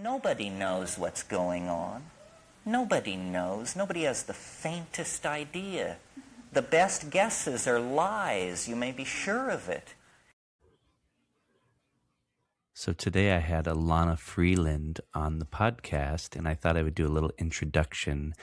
Nobody knows what's going on. Nobody knows. Nobody has the faintest idea. The best guesses are lies. You may be sure of it. So today I had Elana Freeland on the podcast, and I thought I would do a little introduction.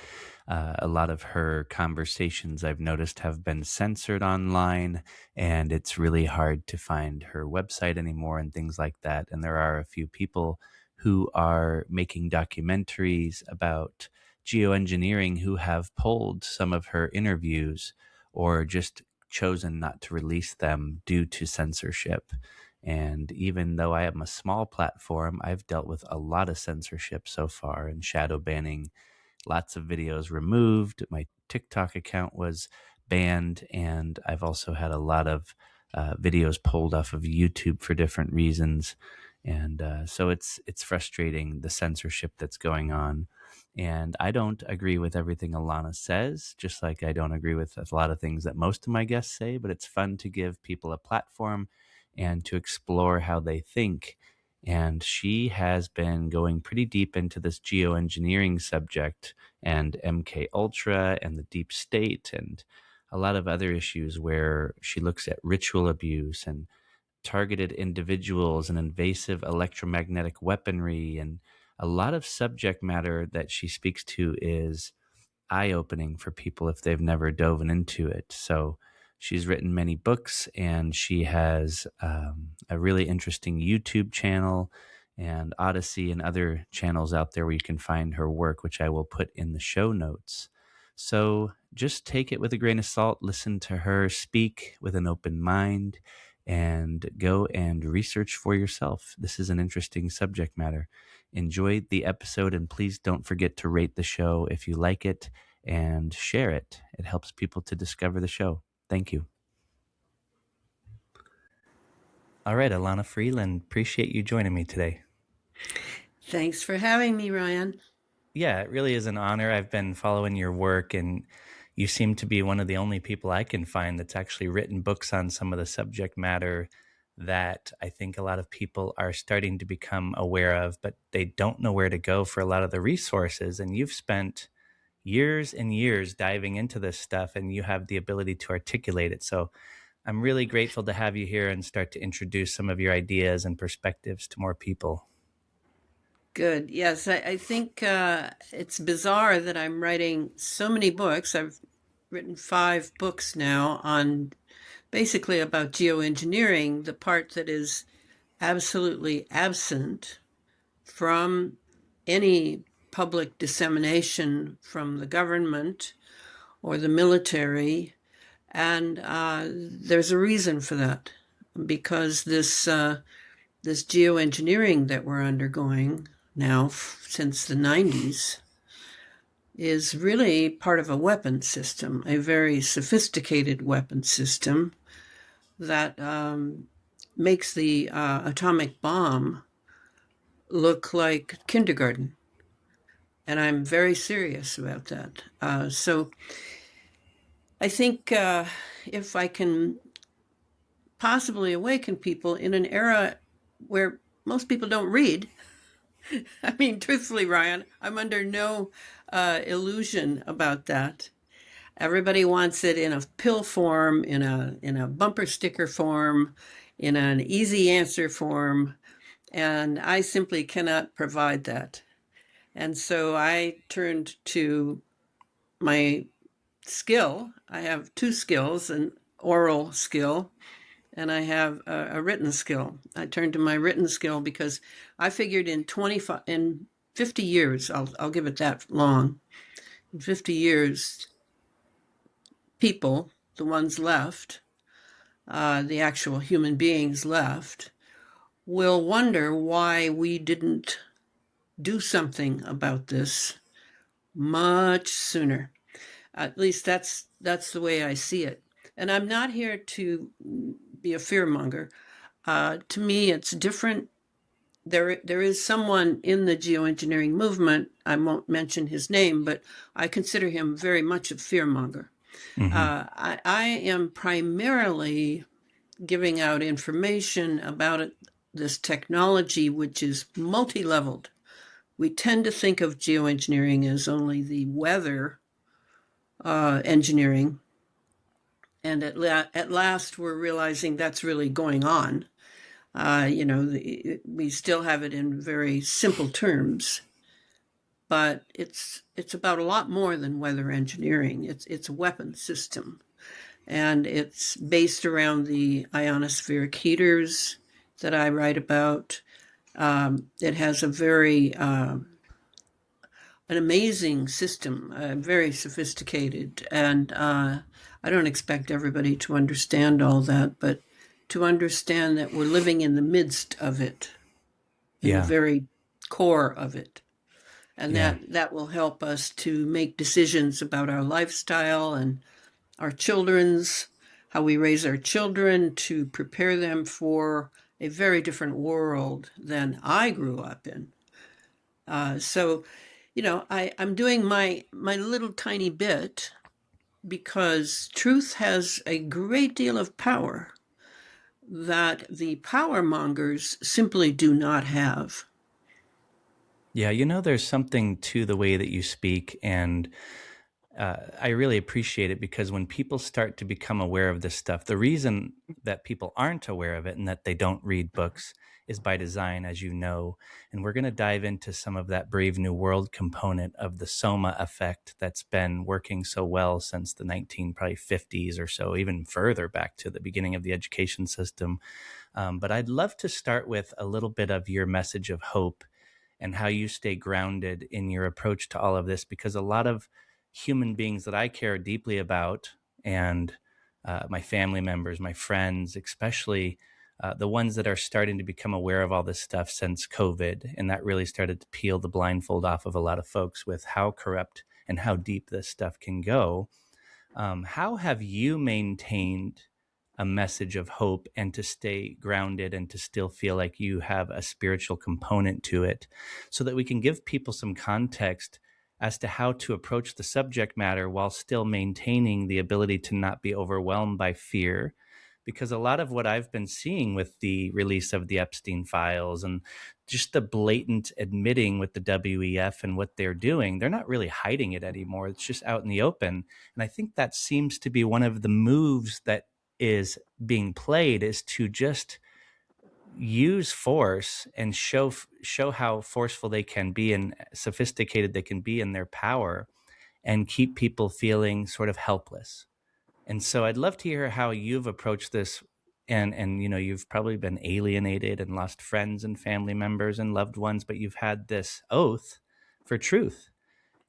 A lot of her conversations I've noticed have been censored online, and it's really hard to find her website anymore and things like that. And there are a few people who are making documentaries about geoengineering who have pulled some of her interviews or just chosen not to release them due to censorship. And even though I am a small platform, I've dealt with a lot of censorship so far and shadow banning, lots of videos removed. My TikTok account was banned, and I've also had a lot of videos pulled off of YouTube for different reasons. And so it's frustrating, the censorship that's going on. And I don't agree with everything Elana says, just like I don't agree with a lot of things that most of my guests say, but it's fun to give people a platform and to explore how they think. And she has been going pretty deep into this geoengineering subject and MK Ultra and the deep state and a lot of other issues where she looks at ritual abuse and targeted individuals and invasive electromagnetic weaponry. And a lot of subject matter that she speaks to is eye-opening for people if they've never dove into it. So she's written many books, and she has a really interesting YouTube channel and Odyssey and other channels out there where you can find her work, which I will put in the show notes. So just take it with a grain of salt, listen to her speak with an open mind, and go and research for yourself. This is an interesting subject matter. Enjoy the episode, and please don't forget to rate the show if you like it and share it. It helps people to discover the show. Thank you. All right, Elana Freeland, appreciate you joining me today. Thanks for having me, Ryan. Yeah, it really is an honor. I've been following your work, and you seem to be one of the only people I can find that's actually written books on some of the subject matter that I think a lot of people are starting to become aware of, but they don't know where to go for a lot of the resources. And you've spent years and years diving into this stuff, and you have the ability to articulate it. So I'm really grateful to have you here and start to introduce some of your ideas and perspectives to more people. Good. Yes, I think it's bizarre that I'm writing so many books. I've written 5 books now on basically about geoengineering, the part that is absolutely absent from any public dissemination from the government or the military. And there's a reason for that, because this geoengineering that we're undergoing now since the 90s is really part of a weapon system, a very sophisticated weapon system that makes the atomic bomb look like kindergarten. And I'm very serious about that. So I think if I can possibly awaken people in an era where most people don't read, I mean, truthfully, Ryan, I'm under no illusion about that. Everybody wants it in a pill form, in a bumper sticker form, in an easy answer form, and I simply cannot provide that. And so I turned to my skill. I have 2 skills, an oral skill and I have a written skill. I turned to my written skill because I figured in 50 years, I'll give it that long. In 50 years, people, the ones left, the actual human beings left, will wonder why we didn't do something about this much sooner. At least that's the way I see it. And I'm not here to be a fearmonger. To me, it's different. There is someone in the geoengineering movement, I won't mention his name, but I consider him very much a fearmonger. I am primarily giving out information about this technology, which is multi-leveled, we tend to think of geoengineering as only the weather engineering. And at last, we're realizing that's really going on. We still have it in very simple terms, but it's about a lot more than weather engineering. It's a weapon system, and it's based around the ionospheric heaters that I write about. It has a very an amazing system, very sophisticated, and I don't expect everybody to understand all that, but to understand that we're living in the midst of it, in the very core of it, and that will help us to make decisions about our lifestyle and our children's, how we raise our children to prepare them for a very different world than I grew up in. So, I'm doing my little tiny bit because truth has a great deal of power that the power mongers simply do not have. Yeah, there's something to the way that you speak, and I really appreciate it because when people start to become aware of this stuff, the reason that people aren't aware of it and that they don't read books is by design, as you know. And we're going to dive into some of that Brave New World component of the Soma effect that's been working so well since the probably 50s or so, even further back to the beginning of the education system. But I'd love to start with a little bit of your message of hope and how you stay grounded in your approach to all of this, because a lot of human beings that I care deeply about, and my family members, my friends, especially the ones that are starting to become aware of all this stuff since COVID, and that really started to peel the blindfold off of a lot of folks with how corrupt and how deep this stuff can go. How have you maintained a message of hope and to stay grounded and to still feel like you have a spiritual component to it, so that we can give people some context as to how to approach the subject matter while still maintaining the ability to not be overwhelmed by fear? Because a lot of what I've been seeing with the release of the Epstein files and just the blatant admitting with the WEF and what they're doing, they're not really hiding it anymore. It's just out in the open. And I think that seems to be one of the moves that is being played, is to just use force and show how forceful they can be and sophisticated they can be in their power, and keep people feeling sort of helpless. And so I'd love to hear how you've approached this. And you've probably been alienated and lost friends and family members and loved ones, but you've had this oath for truth.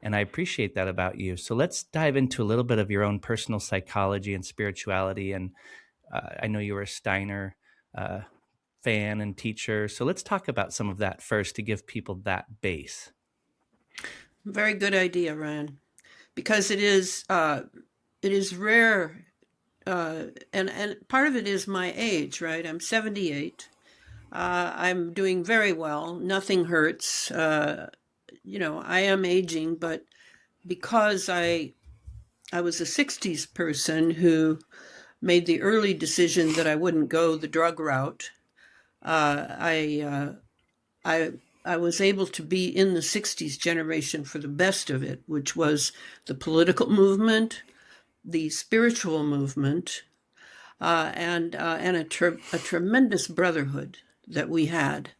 And I appreciate that about you. So let's dive into a little bit of your own personal psychology and spirituality. And I know you were a Steiner fan and teacher. So let's talk about some of that first to give people that base. Very good idea, Ryan, because it is rare, and part of it is my age, right? I'm 78. I'm doing very well. Nothing hurts. I am aging, but because I was a 60s person who made the early decision that I wouldn't go the drug route, I was able to be in the 60s generation for the best of it, which was the political movement, the spiritual movement, and a tremendous brotherhood that we had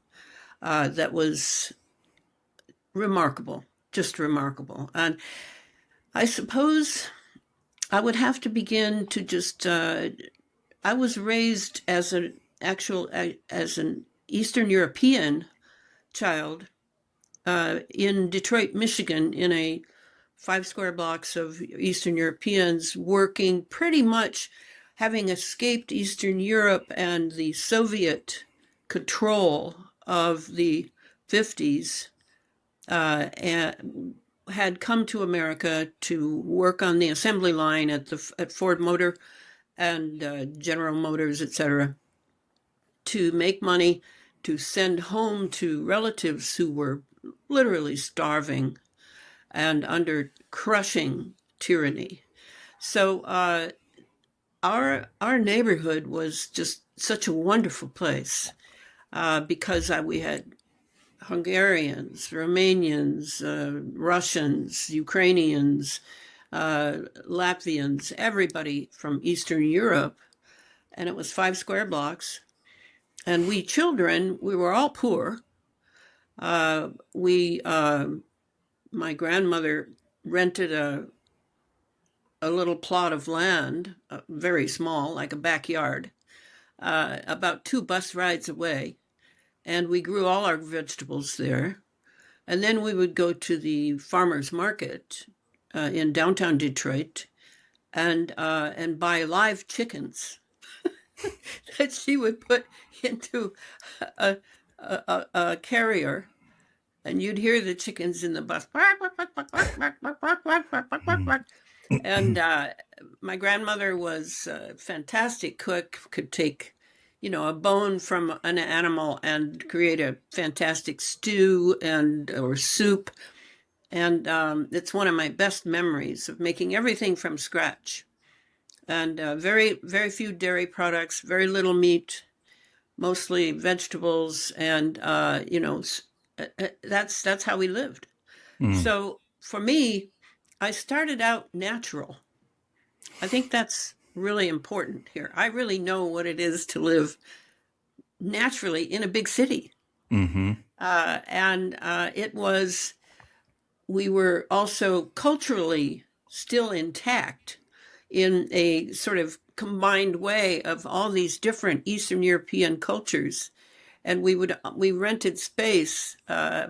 that was remarkable, just remarkable. And I suppose I would have to begin to just, I was raised as an Eastern European child in Detroit, Michigan, in a 5 square blocks of Eastern Europeans working, pretty much having escaped Eastern Europe and the Soviet control of the 50s, and had come to America to work on the assembly line at Ford Motor and General Motors, etc., to make money to send home to relatives who were literally starving and under crushing tyranny. So our neighborhood was just such a wonderful place because we had Hungarians, Romanians, Russians, Ukrainians, Latvians, everybody from Eastern Europe. And it was 5 square blocks. And we children, we were all poor. My grandmother rented a little plot of land, very small, like a backyard, about 2 bus rides away. And we grew all our vegetables there. And then we would go to the farmer's market in downtown Detroit and buy live chickens that she would put into a carrier, and you'd hear the chickens in the bus. And my grandmother was a fantastic cook, could take, a bone from an animal and create a fantastic stew or soup. And it's one of my best memories of making everything from scratch. And very, very few dairy products, very little meat, mostly vegetables, and that's how we lived. So for me, I started out natural. I think that's really important here. I really know what it is to live naturally in a big city. And we were also culturally still intact in a sort of combined way of all these different Eastern European cultures. And we rented space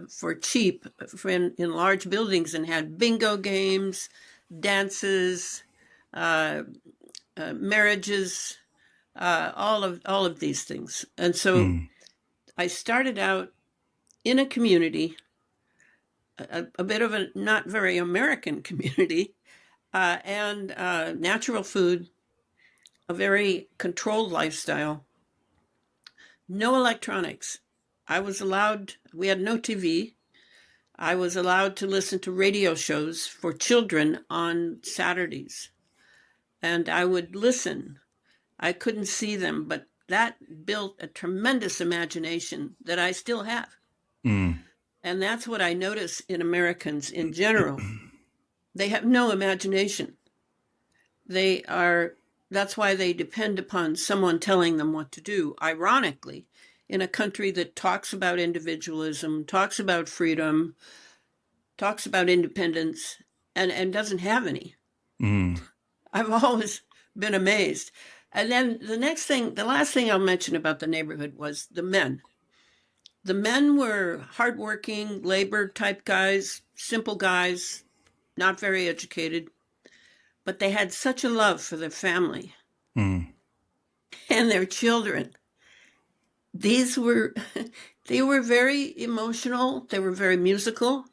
for cheap in large buildings and had bingo games, dances, marriages, all of these things. And so I started out in a community, a bit of a not very American community, and natural food, a very controlled lifestyle, no electronics. We had no TV. I was allowed to listen to radio shows for children on Saturdays. And I would listen. I couldn't see them, but that built a tremendous imagination that I still have. And that's what I notice in Americans in general. They have no imagination. That's why they depend upon someone telling them what to do. Ironically, in a country that talks about individualism, talks about freedom, talks about independence, and doesn't have any. I've always been amazed. And then the last thing I'll mention about the neighborhood was the men. The men were hardworking, labor type guys, simple guys, not very educated, but they had such a love for their family and their children. They were very emotional. They were very musical.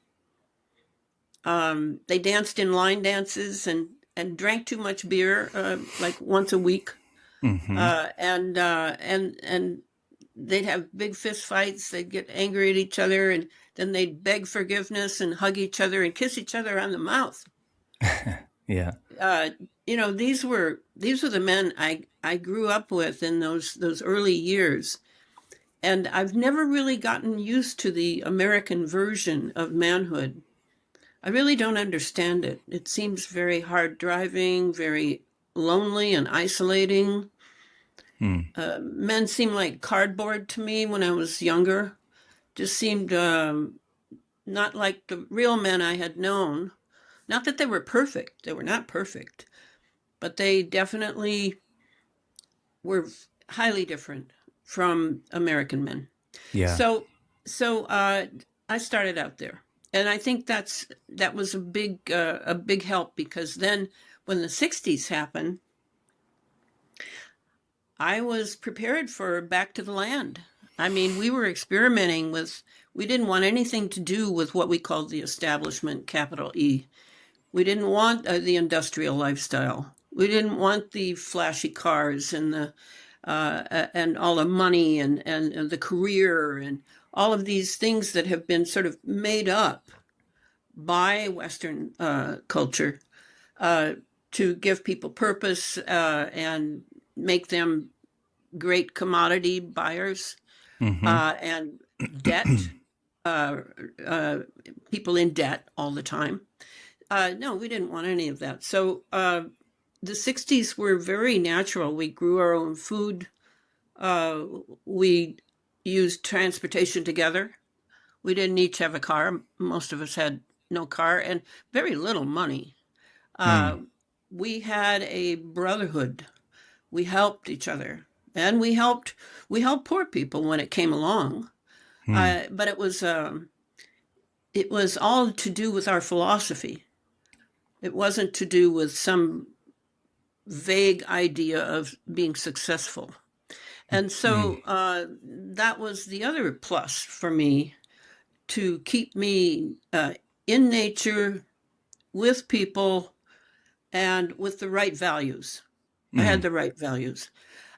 They danced in line dances and drank too much beer, like once a week. And they'd have big fist fights. They'd get angry at each other, and then they'd beg forgiveness and hug each other and kiss each other on the mouth. Yeah. These were the men I grew up with in those early years. And I've never really gotten used to the American version of manhood. I really don't understand it. It seems very hard driving, very lonely and isolating. Men seemed like cardboard to me when I was younger. Just seemed not like the real men I had known. Not that they were perfect. They were not perfect. But they definitely were highly different from American men. Yeah. So I started out there. And I think that was a big help, because then when the 60s happened, I was prepared for back to the land. I mean, we were experimenting we didn't want anything to do with what we called the establishment, capital E. We didn't want the industrial lifestyle. We didn't want the flashy cars and and all the money and the career and all of these things that have been sort of made up by Western culture to give people purpose and make them great commodity buyers and debt. people in debt all the time. No, we didn't want any of that. So the 60s were very natural. We grew our own food. We used transportation together. We didn't each have a car. Most of us had no car and very little money. Mm. We had a brotherhood. We helped each other, and we helped poor people when it came along. Mm. But it was all to do with our philosophy. It wasn't to do with some vague idea of being successful. And Mm. so that was the other plus for me, to keep me in nature, with people, and with the right values. I had Mm. the right values.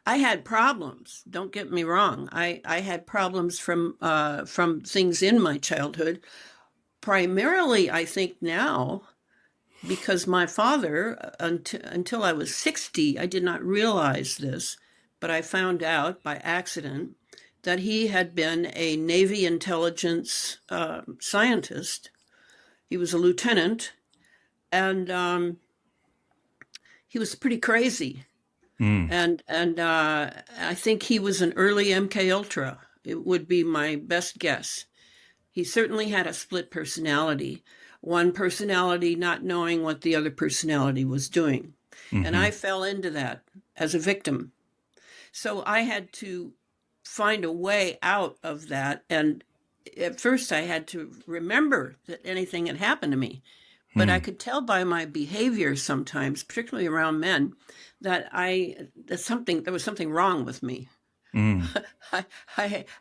I had problems. Don't get me wrong. I had problems from things in my childhood. Primarily, I think now, because my father, until I was 60, I did not realize this, but I found out by accident that he had been a Navy intelligence scientist. He was a lieutenant, and he was pretty crazy. Mm. And I think he was an early MK Ultra. It would be my best guess. He certainly had a split personality, one personality not knowing what the other personality was doing. And Mm-hmm. I fell into that as a victim. So I had to find a way out of that. And at first, I had to remember that anything had happened to me. But I Mm. could tell by my behavior sometimes, particularly around men, that there was something wrong with me. Mm.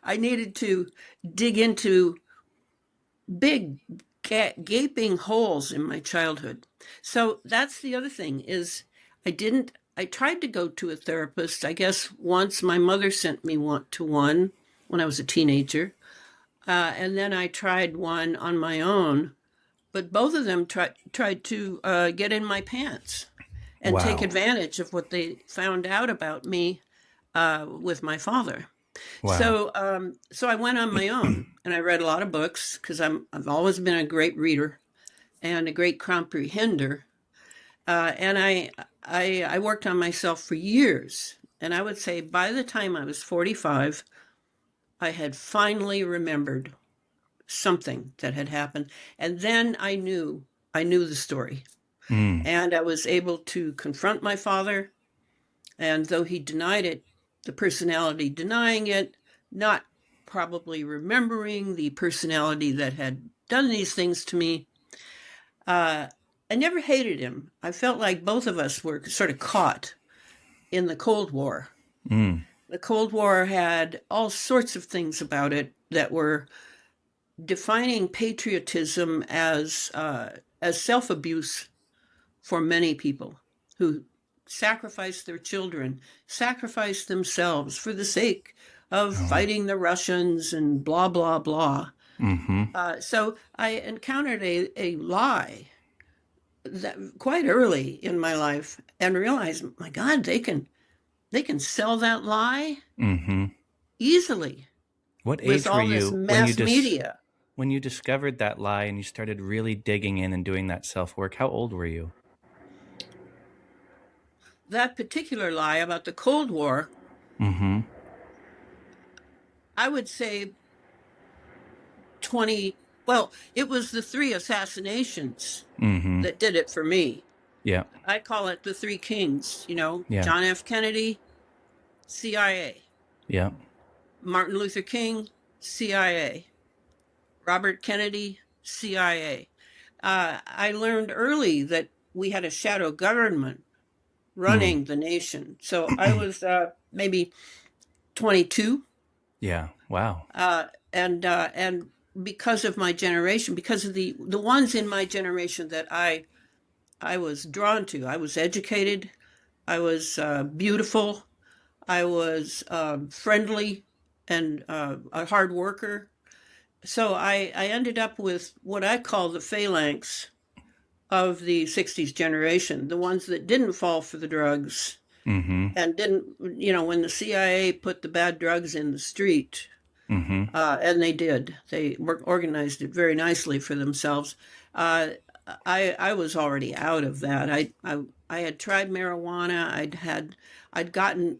I needed to dig into big gaping holes in my childhood. So that's the other thing is I tried to go to a therapist. I guess once my mother sent me one to one when I was a teenager. And then I tried one on my own, but both of them tried to get in my pants and take Wow. advantage of what they found out about me with my father. Wow. So I went on my own and I read a lot of books because I've always been a great reader and a great comprehender. And I worked on myself for years. And I would say by the time I was 45, I had finally remembered something that had happened. And then I knew the story. Mm. And I was able to confront my father. And though he denied it, the personality denying it, not probably remembering the personality that had done these things to me, uh, I never hated him. I felt like both of us were sort of caught in the Cold War. Mm. The Cold War had all sorts of things about it that were defining patriotism as self abuse for many people who sacrificed their children, sacrificed themselves for the sake of Oh. fighting the Russians and blah, blah, blah. Mm-hmm. So I encountered a lie that quite early in my life and realized, my God, they can sell that lie Mm-hmm. easily What with age were all this you when mass media. when you discovered that lie and you started really digging in and doing that self work? How old were you? That particular lie about the Cold War, Mm-hmm. I would say 20, well, it was the three assassinations Mm-hmm. that did it for me. Yeah. I call it the three kings, Yeah. John F. Kennedy, CIA, Yeah. Martin Luther King, CIA, Robert Kennedy, CIA. I learned early that we had a shadow government Mm. running the nation. So I was maybe 22, Yeah. Wow. and because of my generation, because of the ones in my generation that I was drawn to, I was educated, I was beautiful, I was friendly, and a hard worker. So I ended up with what I call the phalanx of the 60s generation, the ones that didn't fall for the drugs Mm-hmm. and didn't, when the CIA put the bad drugs in the street, And they did. They organized it very nicely for themselves. Uh, I was already out of that. I had tried marijuana. I'd gotten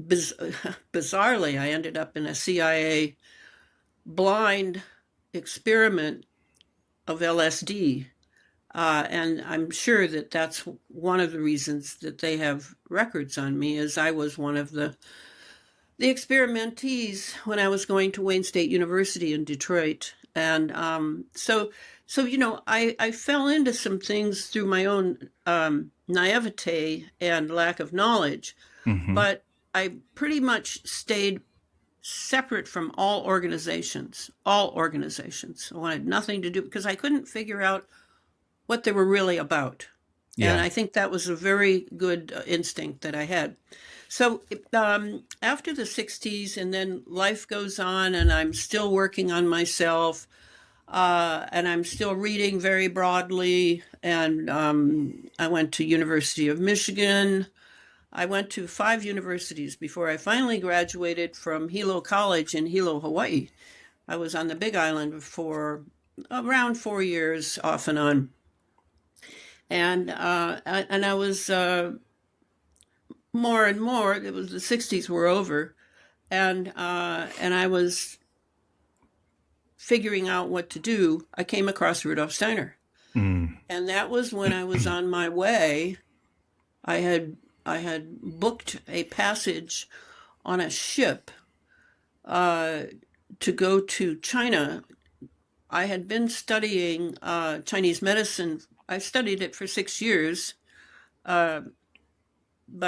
bizarrely. I ended up in a CIA blind experiment of LSD. And I'm sure that that's one of the reasons that they have records on me, is I was one of the experimentees when I was going to Wayne State University in Detroit. And so I fell into some things through my own naivete and lack of knowledge, but I pretty much stayed separate from all organizations. All organizations. I wanted nothing to do, because I couldn't figure out what they were really about. And Yeah. I think that was a very good instinct that I had. So after the 60s, and then life goes on, and I'm still working on myself, and I'm still reading very broadly. And I went to University of Michigan. I went to 5 universities before I finally graduated from Hilo College in Hilo, Hawaii. I was on the Big Island for around 4 years, off and on. And I was more and more. It was the '60s were over, and I was figuring out what to do. I came across Rudolf Steiner, and that was when I was on my way. I had booked a passage on a ship to go to China. I had been studying Chinese medicine. I studied it for 6 years, but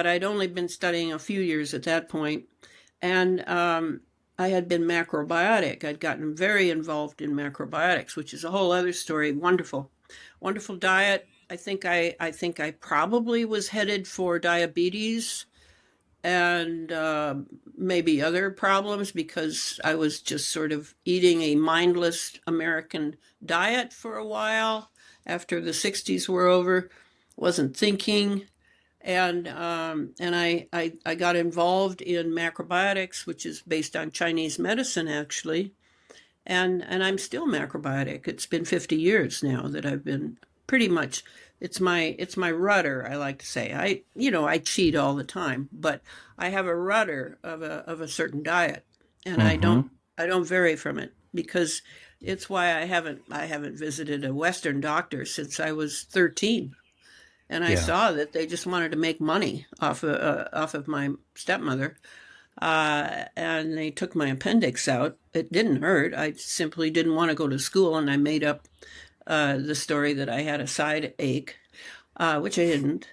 I'd only been studying a few years at that point. And I had been macrobiotic. I'd gotten very involved in macrobiotics, which is a whole other story. Wonderful, wonderful diet. I think I probably was headed for diabetes and maybe other problems, because I was just sort of eating a mindless American diet for a while after the '60s were over. Wasn't thinking, and I got involved in macrobiotics, which is based on Chinese medicine actually, and I'm still macrobiotic. It's been 50 years now that I've been pretty much. It's my rudder, I like to say. I cheat all the time, but I have a rudder of a certain diet, and I don't vary from it, because it's why I haven't visited a Western doctor since I was 13. And I Yeah. saw that they just wanted to make money off of my stepmother, and they took my appendix out. It didn't hurt. I simply didn't want to go to school, and I made up the story that I had a side ache, which I didn't.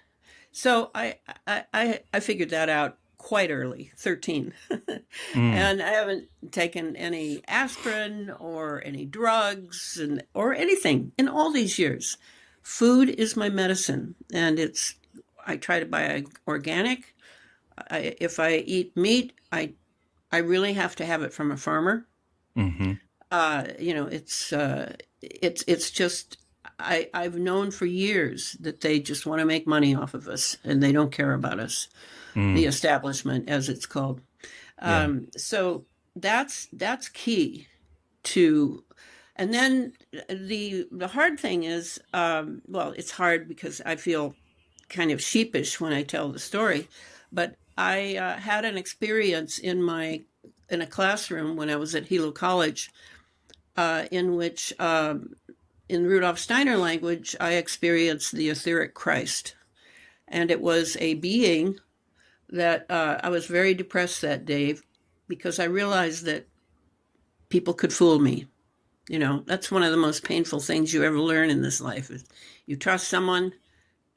So I figured that out quite early, 13, Mm. and I haven't taken any aspirin or any drugs or anything in all these years. Food is my medicine, and I try to buy organic. If I eat meat, I really have to have it from a farmer. Mm-hmm. It's just I've known for years that they just want to make money off of us, and they don't care about us, the Mm. establishment, as it's called. Yeah. So that's key to. And then the hard thing is, well, it's hard because I feel kind of sheepish when I tell the story, but I had an experience in a classroom when I was at Hilo College, in which, in Rudolf Steiner language, I experienced the etheric Christ. And it was a being that I was very depressed that day, because I realized that people could fool me. That's one of the most painful things you ever learn in this life, is you trust someone,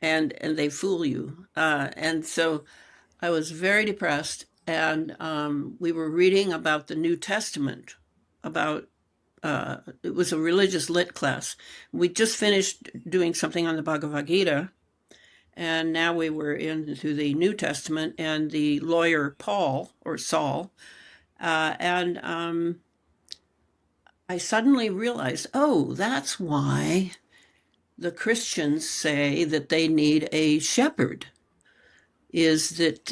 and they fool you. And so I was very depressed, and we were reading about the New Testament, about it was a religious lit class. We just finished doing something on the Bhagavad Gita, and now we were into the New Testament and the lawyer Paul, or Saul, and I suddenly realized, oh, that's why the Christians say that they need a shepherd, is that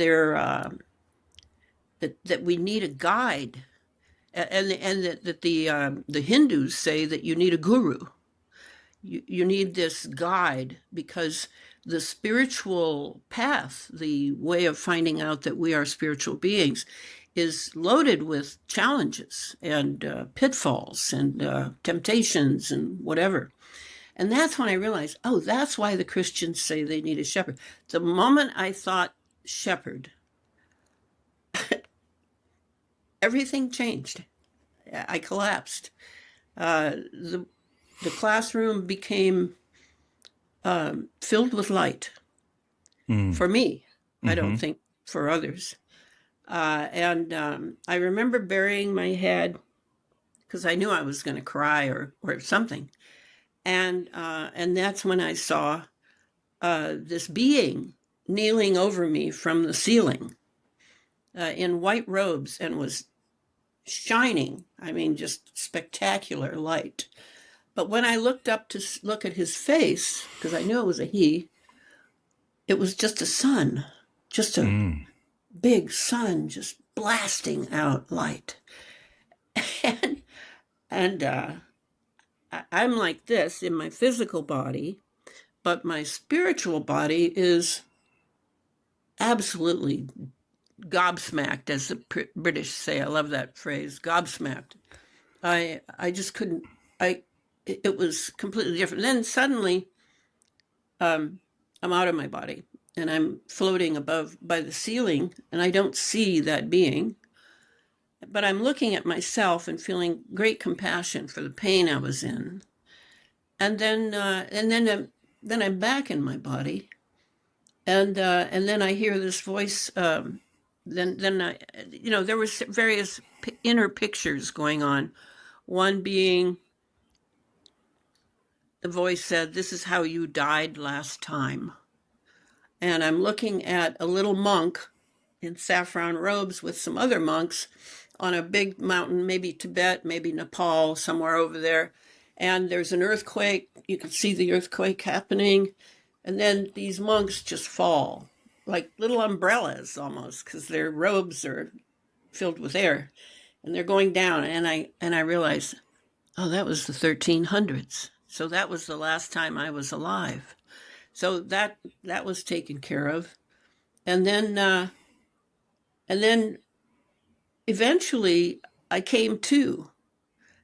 that we need a guide. and that the Hindus say that you need a guru. You need this guide, because the spiritual path, the way of finding out that we are spiritual beings, is loaded with challenges and pitfalls and temptations and whatever. And that's when I realized, oh, that's why the Christians say they need a shepherd. The moment I thought shepherd, everything changed. I collapsed. The classroom became filled with light for me. I don't think for others. And I remember burying my head because I knew I was going to cry or something. And that's when I saw this being kneeling over me from the ceiling in white robes, and was shining. I mean, just spectacular light. But when I looked up to look at his face, because I knew it was a he, it was just a sun, just a big sun, just blasting out light. And I'm like this in my physical body, but my spiritual body is absolutely gobsmacked, as the British say. I love that phrase, gobsmacked. I just couldn't. It was completely different. Then suddenly, I'm out of my body and I'm floating above by the ceiling, and I don't see that being, but I'm looking at myself and feeling great compassion for the pain I was in. And then I'm back in my body, and then I hear this voice. Then I, there was various inner pictures going on. One being, the voice said, "This is how you died last time." And I'm looking at a little monk in saffron robes with some other monks on a big mountain, maybe Tibet, maybe Nepal, somewhere over there. And there's an earthquake. You can see the earthquake happening. And then these monks just fall, like little umbrellas almost, because their robes are filled with air. And they're going down. And I realized, oh, that was the 1300s. So that was the last time I was alive. So that was taken care of. And then eventually I came to,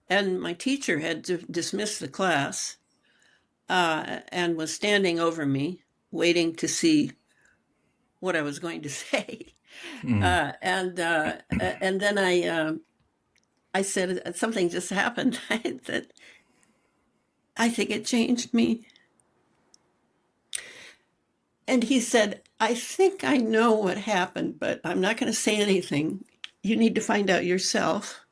and my teacher had dismissed the class and was standing over me, waiting to see what I was going to say. And then I said, something just happened. I said, I think it changed me. And he said, I think I know what happened, but I'm not going to say anything. You need to find out yourself.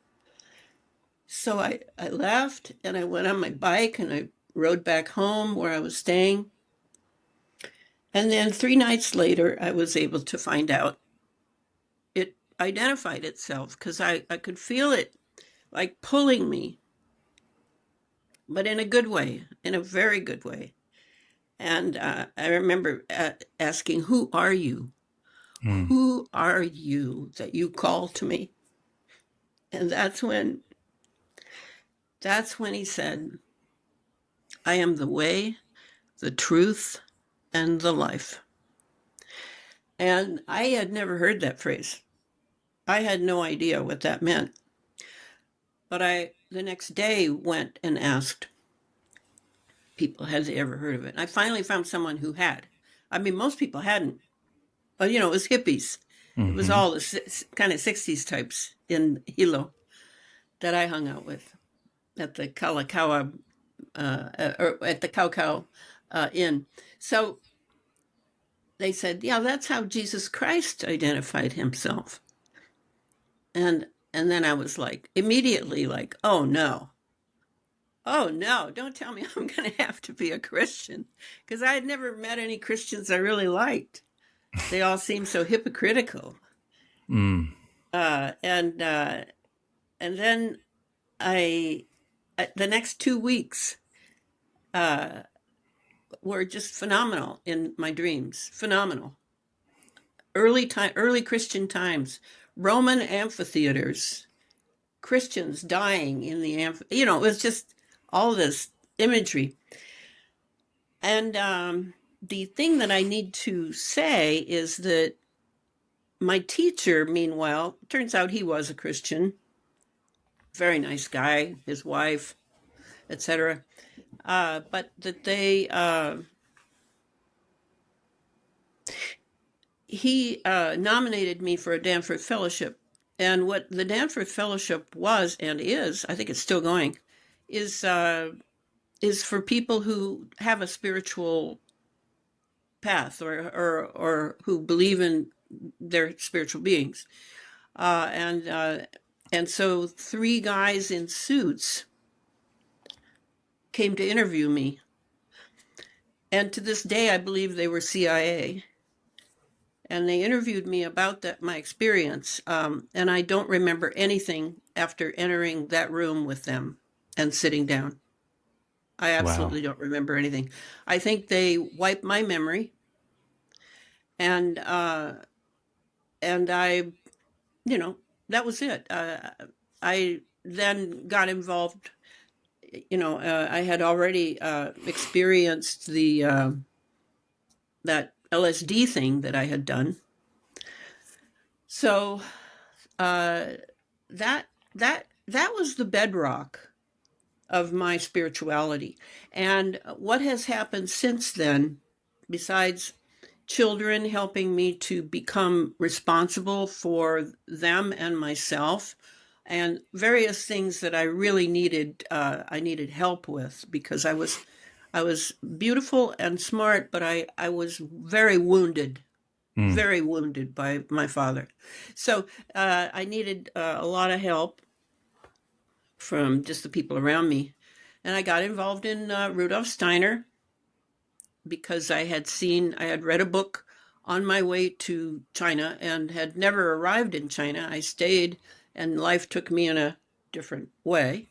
So I left and I went on my bike and I rode back home where I was staying. And then 3 nights later, I was able to find out. It identified itself because I could feel it like pulling me, but in a good way, in a very good way. And I remember asking, who are you? Who are you that you call to me? And that's when he said, I am the way, the truth, and the life. And I had never heard that phrase. I had no idea what that meant. But I, the next day, went and asked people, had they ever heard of it? And I finally found someone who had. I mean, most people hadn't. But, it was hippies. It was all the kind of 60s types in Hilo that I hung out with at the Kalakaua, or at the Kaukau Inn. So they said, yeah, that's how Jesus Christ identified himself. And then I was like, immediately like, oh no, don't tell me I'm going to have to be a Christian, because I had never met any Christians I really liked. They all seemed so hypocritical. And then the next 2 weeks were just phenomenal in my dreams. Phenomenal. Early Christian times, Roman amphitheaters, Christians dying in the it was just all this imagery. And the thing that I need to say is that my teacher, meanwhile, turns out he was a Christian, very nice guy, his wife, etc. But that he nominated me for a Danforth Fellowship. And what the Danforth Fellowship was and is, I think it's still going, is for people who have a spiritual path or who believe in their spiritual beings. And so 3 guys in suits came to interview me. And to this day, I believe they were CIA. And they interviewed me about my experience. And I don't remember anything after entering that room with them and sitting down. I absolutely don't remember anything. I think they wiped my memory. And I, that was it. I then got involved. I had already experienced that LSD thing that I had done. So that was the bedrock of my spirituality. And what has happened since then, besides children helping me to become responsible for them and myself, and various things that I really needed help with, because I was beautiful and smart, but I was very wounded by my father. So I needed a lot of help from just the people around me. And I got involved in Rudolf Steiner because I had read a book on my way to China and had never arrived in China. I stayed, and life took me in a different way.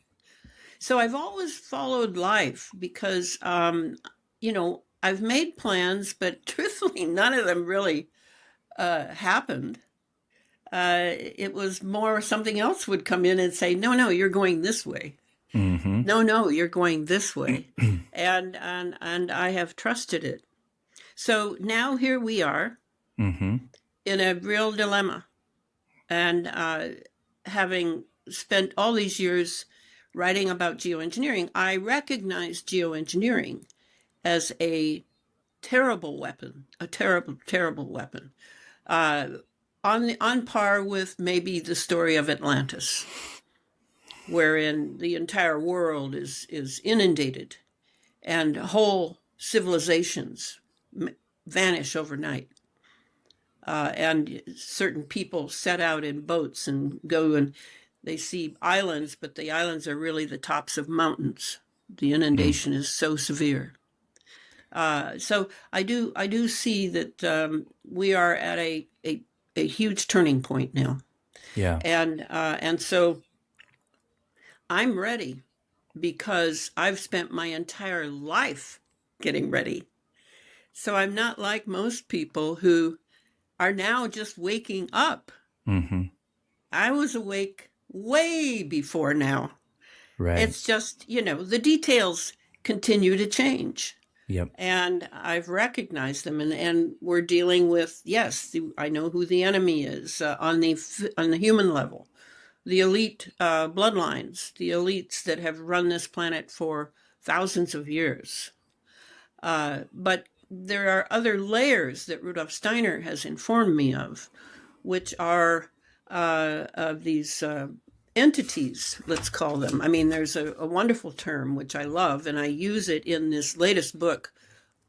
So I've always followed life because, I've made plans, but truthfully, none of them really happened. It was more something else would come in and say, no, you're going this way. Mm-hmm. No, you're going this way. and I have trusted it. So now here we are in a real dilemma. And having spent all these years writing about geoengineering, I recognize geoengineering as a terrible weapon, a terrible, terrible weapon, on par with maybe the story of Atlantis, wherein the entire world is inundated and whole civilizations vanish overnight. And certain people set out in boats and go and they see islands, but the islands are really the tops of mountains. The inundation is so severe. So I do see that we are at a huge turning point now. Yeah. And so I'm ready because I've spent my entire life getting ready. So I'm not like most people who are now just waking up. Mm-hmm. I was awake way before now. Right. It's just, the details continue to change. Yep. And I've recognized them, and we're dealing with, yes, I know who the enemy is on the human level, the elite bloodlines, the elites that have run this planet for thousands of years. But there are other layers that Rudolf Steiner has informed me of, which are of these entities, let's call them. I mean, there's a wonderful term which I love, and I use it in this latest book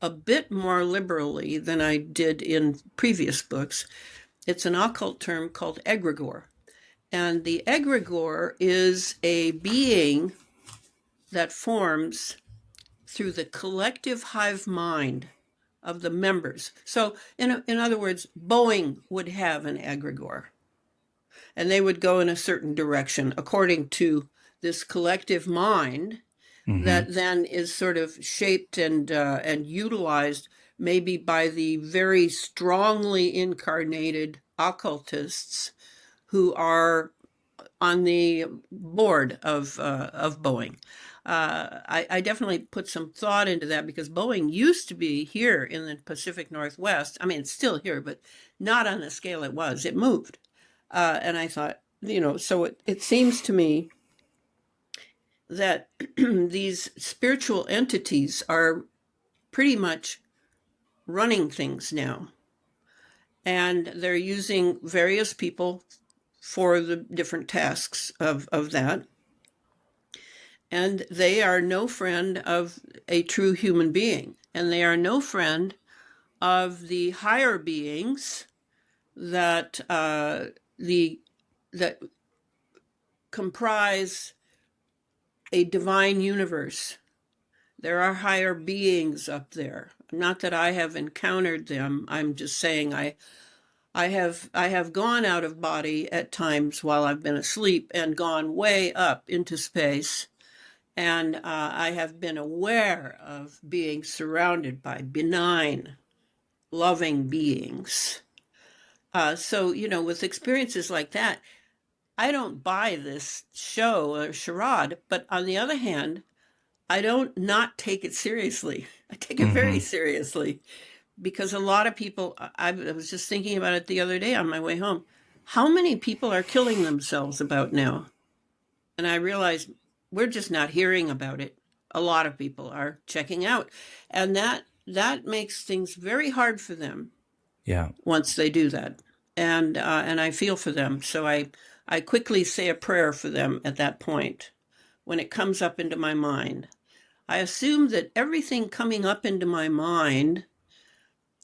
a bit more liberally than I did in previous books. It's an occult term called egregore. And the egregore is a being that forms through the collective hive mind of the members. So, in other words, Boeing would have an egregore, and they would go in a certain direction according to this collective mind that then is sort of shaped and utilized maybe by the very strongly incarnated occultists who are on the board of Boeing. I definitely put some thought into that because Boeing used to be here in the Pacific Northwest. I mean, it's still here, but not on the scale it was. It moved. And I thought, so it seems to me that these spiritual entities are pretty much running things now. And they're using various people for the different tasks of that. And they are no friend of a true human being. And they are no friend of the higher beings that that comprise a divine universe. There are higher beings up there. Not that I have encountered them. I'm just saying I have gone out of body at times while I've been asleep and gone way up into space. And I have been aware of being surrounded by benign, loving beings. So, with experiences like that, I don't buy this show or charade. But on the other hand, I don't not take it seriously. I take it very seriously because a lot of people, I was just thinking about it the other day on my way home. How many people are killing themselves about now? And I realized we're just not hearing about it. A lot of people are checking out. And that makes things very hard for them. Yeah. Once they do that. And I feel for them. So I quickly say a prayer for them at that point when it comes up into my mind. I assume that everything coming up into my mind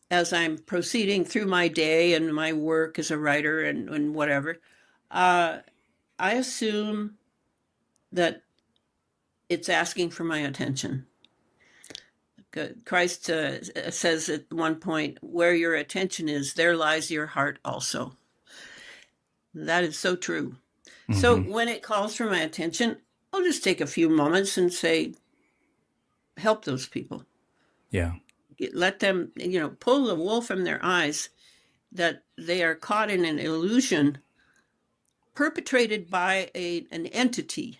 as I'm proceeding through my day and my work as a writer and whatever, I assume that it's asking for my attention. Christ says at one point, where your attention is, there lies your heart also. That is so true. So when it calls for my attention, I'll just take a few moments and say, help those people. Yeah. Let them, pull the wool from their eyes that they are caught in an illusion perpetrated by an entity.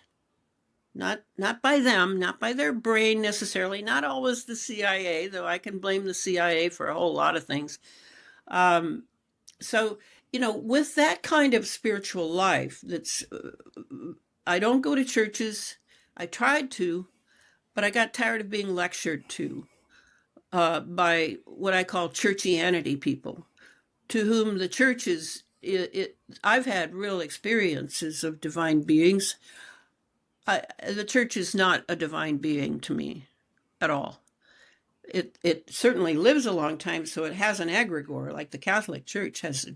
Not by them, not by their brain necessarily, not always the CIA, though I can blame the CIA for a whole lot of things. So, with that kind of spiritual life, I don't go to churches. I tried to, but I got tired of being lectured to by what I call churchianity people, to whom the church is. I've had real experiences of divine beings. The church is not a divine being to me at all. It certainly lives a long time, so it has an egregore, like the Catholic Church has a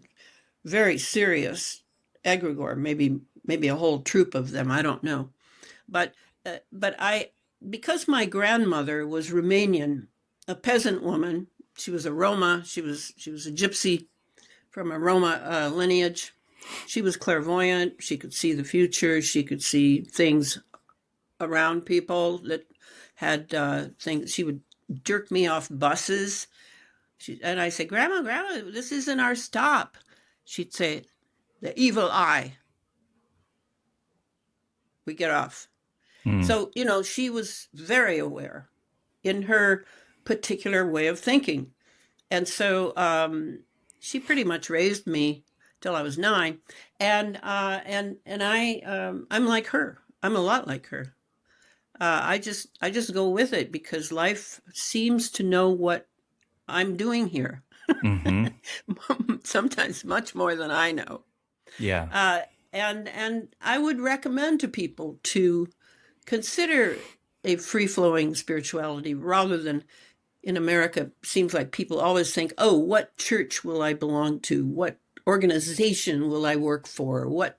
very serious egregore, maybe a whole troop of them, I don't know. But because my grandmother was Romanian, a peasant woman, she was a Roma, she was a gypsy from a Roma lineage. She was clairvoyant. She could see the future. She could see things around people that had things. She would jerk me off buses. And I say, Grandma, this isn't our stop. She'd say, the evil eye. We get off. So, she was very aware in her particular way of thinking. And so she pretty much raised me till I was 9. And I'm like her. I'm a lot like her. I just go with it because life seems to know what I'm doing here. Sometimes much more than I know. Yeah. And I would recommend to people to consider a free-flowing spirituality rather than in America. Seems like people always think, oh, what church will I belong to? What organization will I work for? What,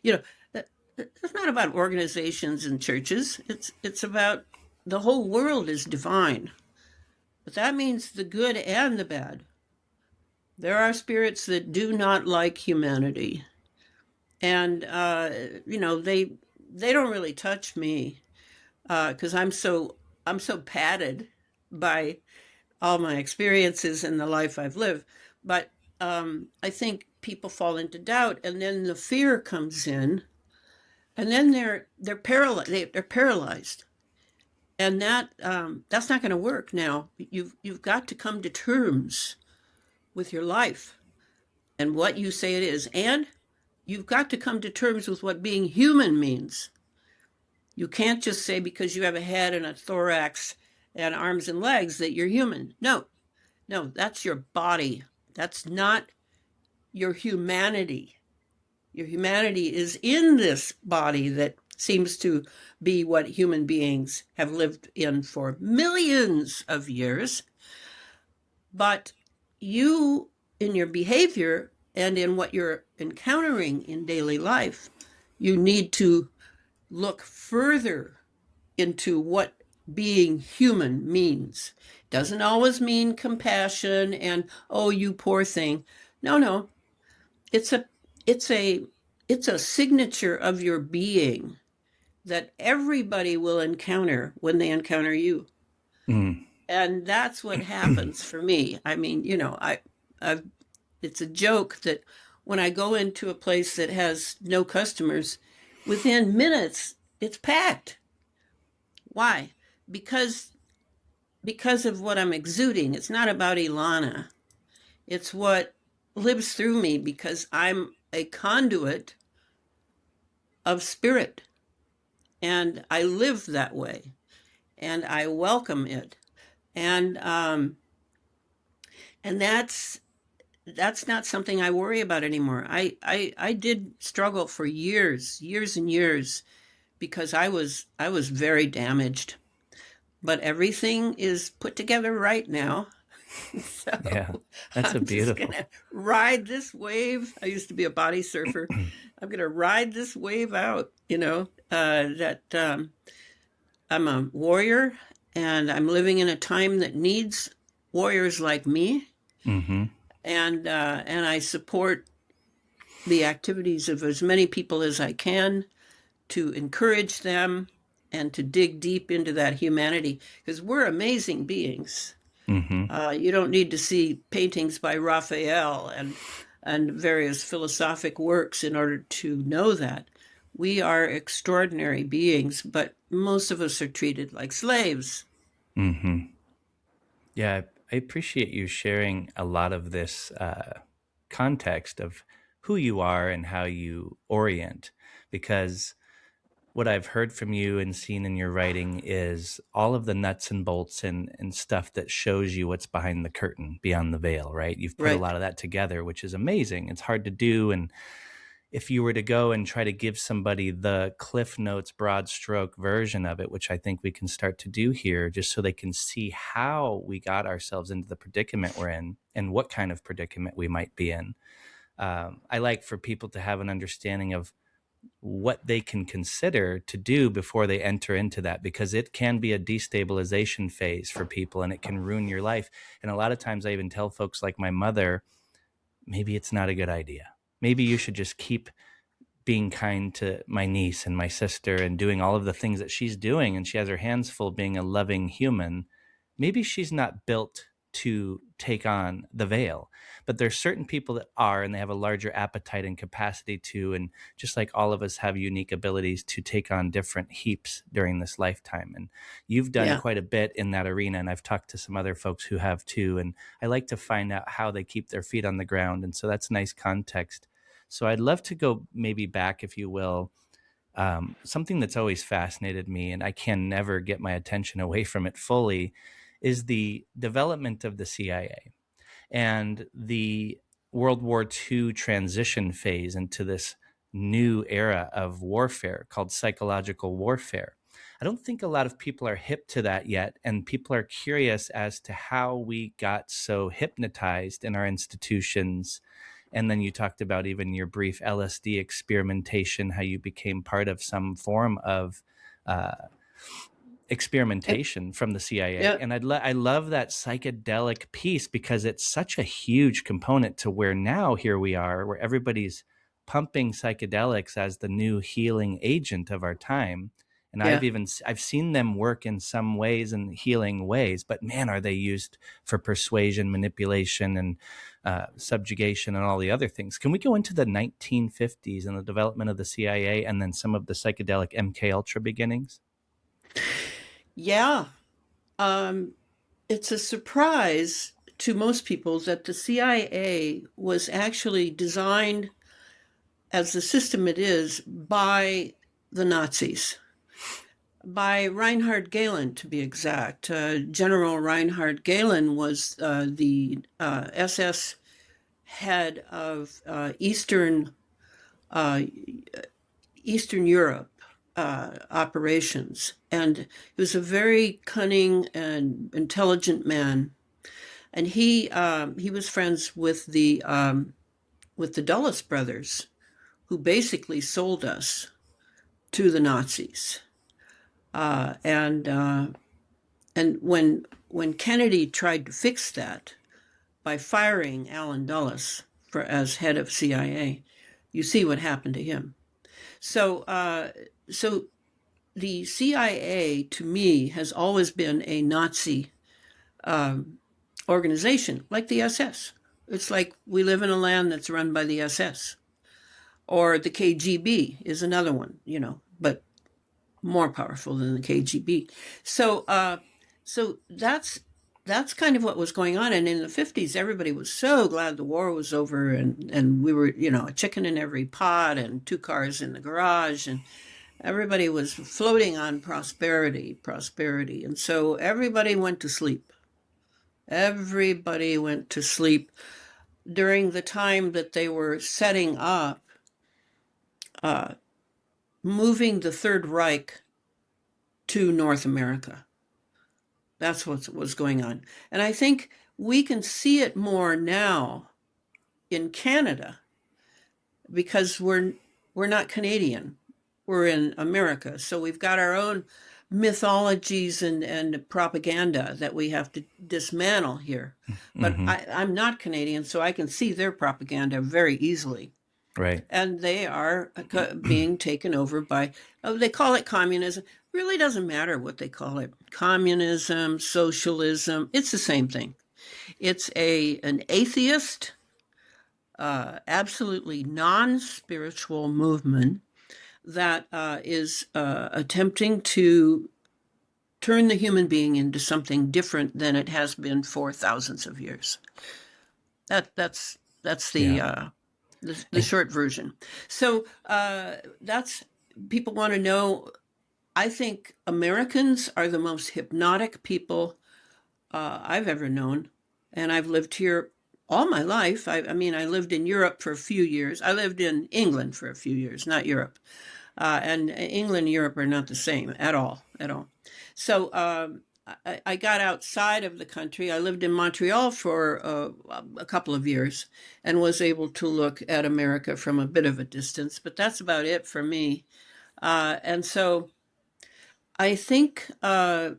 it's not about organizations and churches. It's about the whole world is divine. But that means the good and the bad. There are spirits that do not like humanity. And, they don't really touch me because I'm so padded by all my experiences and the life I've lived. But I think people fall into doubt, and then the fear comes in and then they're paralyzed. They're paralyzed, and that's not going to work. Now you've got to come to terms with your life and what you say it is, and you've got to come to terms with what being human means. You can't just say because you have a head and a thorax and arms and legs that you're human. No, that's your body. That's not your humanity. Your humanity is in this body that seems to be what human beings have lived in for millions of years. But you, in your behavior and in what you're encountering in daily life, you need to look further into what being human means. Doesn't always mean compassion and, oh, you poor thing. No. It's a it's a it's a signature of your being that everybody will encounter when they encounter you. Mm. And that's what happens for me. I mean, I've it's a joke that when I go into a place that has no customers, within minutes it's packed. Why? Because because of what I'm exuding. It's not about Elana. It's what lives through me because I'm a conduit of spirit, and I live that way, and I welcome it, and and that's not something I worry about anymore. I did struggle for years and years, because I was very damaged, but everything is put together right now. So Yeah, that's a I'm just beautiful. gonna ride this wave. I used to be a body surfer. I'm gonna ride this wave out. That I'm a warrior, and I'm living in a time that needs warriors like me, Mm-hmm. and I support the activities of as many people as I can to encourage them and to dig deep into that humanity, because we're amazing beings. Mm-hmm. You don't need to see paintings by Raphael and various philosophic works in order to know that. We are extraordinary beings, but most of us are treated like slaves. Mm-hmm. Yeah, I appreciate you sharing a lot of this context of who you are and how you orient, because what I've heard from you and seen in your writing is all of the nuts and bolts and stuff that shows you what's behind the curtain, beyond the veil, right? You've put a Right. lot of that together, which is amazing. It's hard to do. And if you were to go and try to give somebody the Cliff Notes broad stroke version of it, which I think we can start to do here, just so they can see how we got ourselves into the predicament we're in and what kind of predicament we might be in. I like for people to have an understanding of what they can consider to do before they enter into that, because it can be a destabilization phase for people and it can ruin your life. And a lot of times I even tell folks like my mother, maybe it's not a good idea. Maybe you should just keep being kind to my niece and my sister and doing all of the things that she's doing. And she has her hands full being a loving human. Maybe she's not built to take on the veil, but there's certain people that are, and they have a larger appetite and capacity to, and just like all of us have unique abilities to take on different heaps during this lifetime. And you've done Yeah. quite a bit in that arena. And I've talked to some other folks who have too. And I like to find out how they keep their feet on the ground. And so that's nice context. So I'd love to go maybe back, if you will. Something that's always fascinated me, and I can never get my attention away from it fully, is the development of the CIA and the World War II transition phase into this new era of warfare called psychological warfare. I don't think a lot of people are hip to that yet, and people are curious as to how we got so hypnotized in our institutions. And then you talked about even your brief LSD experimentation, how you became part of some form of uh, Yep. experimentation from the CIA. Yep. And I love that psychedelic piece because it's such a huge component to where now here we are, where everybody's pumping psychedelics as the new healing agent of our time. And Yeah. I've seen them work in some ways and healing ways, but man, are they used for persuasion, manipulation, and subjugation and all the other things. Can we go into the 1950s and the development of the CIA and then some of the psychedelic MK Ultra beginnings? Yeah. It's a surprise to most people that the CIA was actually designed as the system it is by the Nazis, by Reinhard Gehlen, to be exact. General Reinhard Gehlen was the SS head of Eastern Europe operations, and he was a very cunning and intelligent man. And he was friends with the Dulles brothers, who basically sold us to the Nazis. And when Kennedy tried to fix that by firing Alan Dulles as head of CIA, you see what happened to him. So the CIA, to me, has always been a Nazi organization, like the SS. It's like we live in a land that's run by the SS, or the KGB is another one, but more powerful than the KGB. So that's kind of what was going on. And in the 50s, everybody was so glad the war was over, and we were, a chicken in every pot and 2 cars in the garage, and everybody was floating on prosperity. And so everybody went to sleep. Everybody went to sleep during the time that they were setting up, moving the Third Reich to North America. That's what was going on. And I think we can see it more now in Canada because we're not Canadian. We're in America. So we've got our own mythologies and propaganda that we have to dismantle here. But I'm not Canadian, so I can see their propaganda very easily. Right. And they are being taken over by, they call it communism. Really doesn't matter what they call it. Communism, socialism, it's the same thing. It's an atheist, absolutely non-spiritual movement that is attempting to turn the human being into something different than it has been for thousands of years. That's the short version. So that's, people want to know. I think Americans are the most hypnotic people I've ever known, and I've lived here all my life. I mean, I lived in Europe for a few years. I lived in England for a few years, not Europe. And England and Europe are not the same at all. So I got outside of the country. I lived in Montreal for a couple of years and was able to look at America from a bit of a distance, but that's about it for me. And so I think I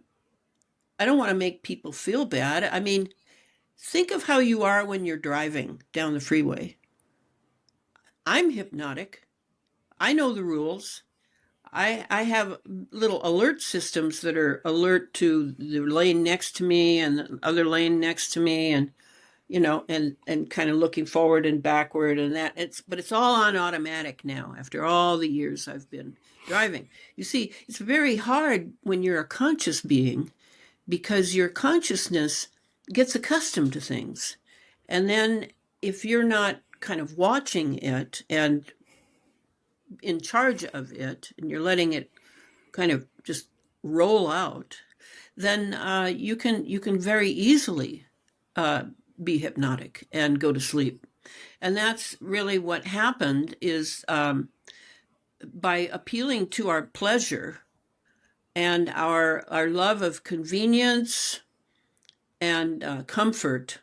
don't want to make people feel bad. I mean, think of how you are when you're driving down the freeway. I'm hypnotic. I know the rules. I have little alert systems that are alert to the lane next to me and the other lane next to me, and and kind of looking forward and backward, and but it's all on automatic now after all the years I've been driving. You see, it's very hard when you're a conscious being because your consciousness gets accustomed to things. And then if you're not kind of watching it and in charge of it, and you're letting it kind of just roll out, then you can very easily be hypnotic and go to sleep. And that's really what happened is by appealing to our pleasure and our love of convenience and comfort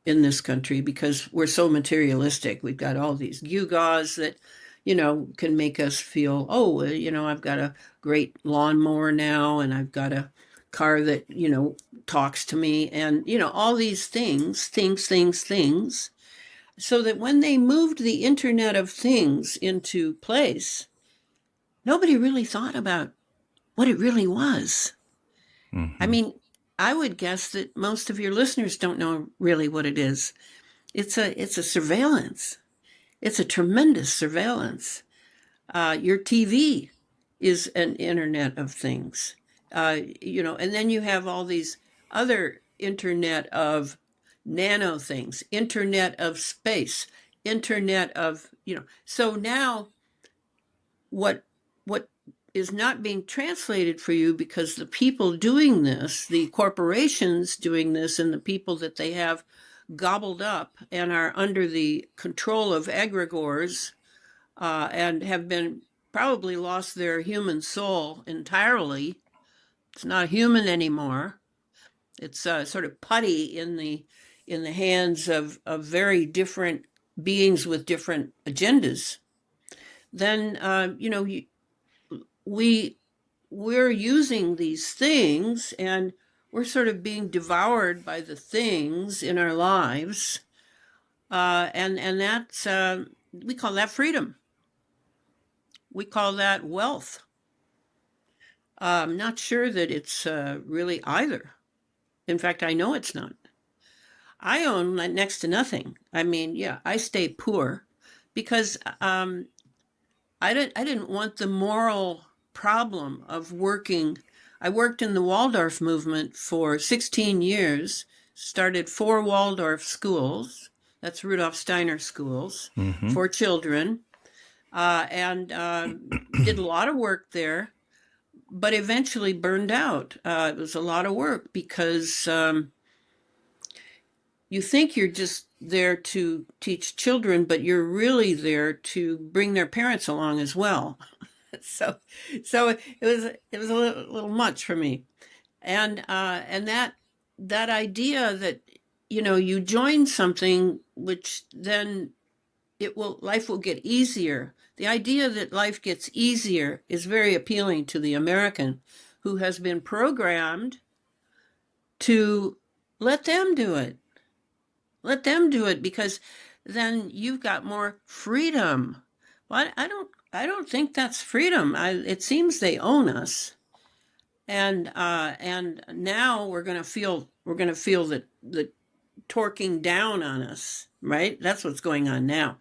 in this country, because we're so materialistic. We've got all these gewgaws that can make us feel, oh, I've got a great lawnmower now, and I've got a car that, talks to me, and, all these things, so that when they moved the Internet of Things into place, nobody really thought about what it really was. Mm-hmm. I mean, I would guess that most of your listeners don't know really what it is. It's a surveillance. It's a tremendous surveillance. Your TV is an Internet of Things, and then you have all these other Internet of nano things, Internet of space, Internet of, So now what what is not being translated for you, because the people doing this, the corporations doing this, and the people that they have gobbled up and are under the control of egregores, and have been probably lost their human soul entirely. It's not human anymore. It's sort of putty in the hands of very different beings with different agendas. Then we're using these things, and we're sort of being devoured by the things in our lives, and that's we call that freedom. We call that wealth. I'm not sure that it's really either. In fact, I know it's not. I own next to nothing. I mean, yeah, I stay poor because I didn't want the moral problem of working. I worked in the Waldorf movement for 16 years, started 4 Waldorf schools. That's Rudolf Steiner schools Mm-hmm. for children, and did a lot of work there, but eventually burned out. It was a lot of work because you think you're just there to teach children, but you're really there to bring their parents along as well. so it was a little much for me, and that idea that you join something which then life will get easier. The idea that life gets easier is very appealing to the American, who has been programmed to let them do it. Let them do it, because then you've got more freedom. Well, I don't think that's freedom. It seems they own us, and now we're going to feel the torquing down on us. Right? That's what's going on now.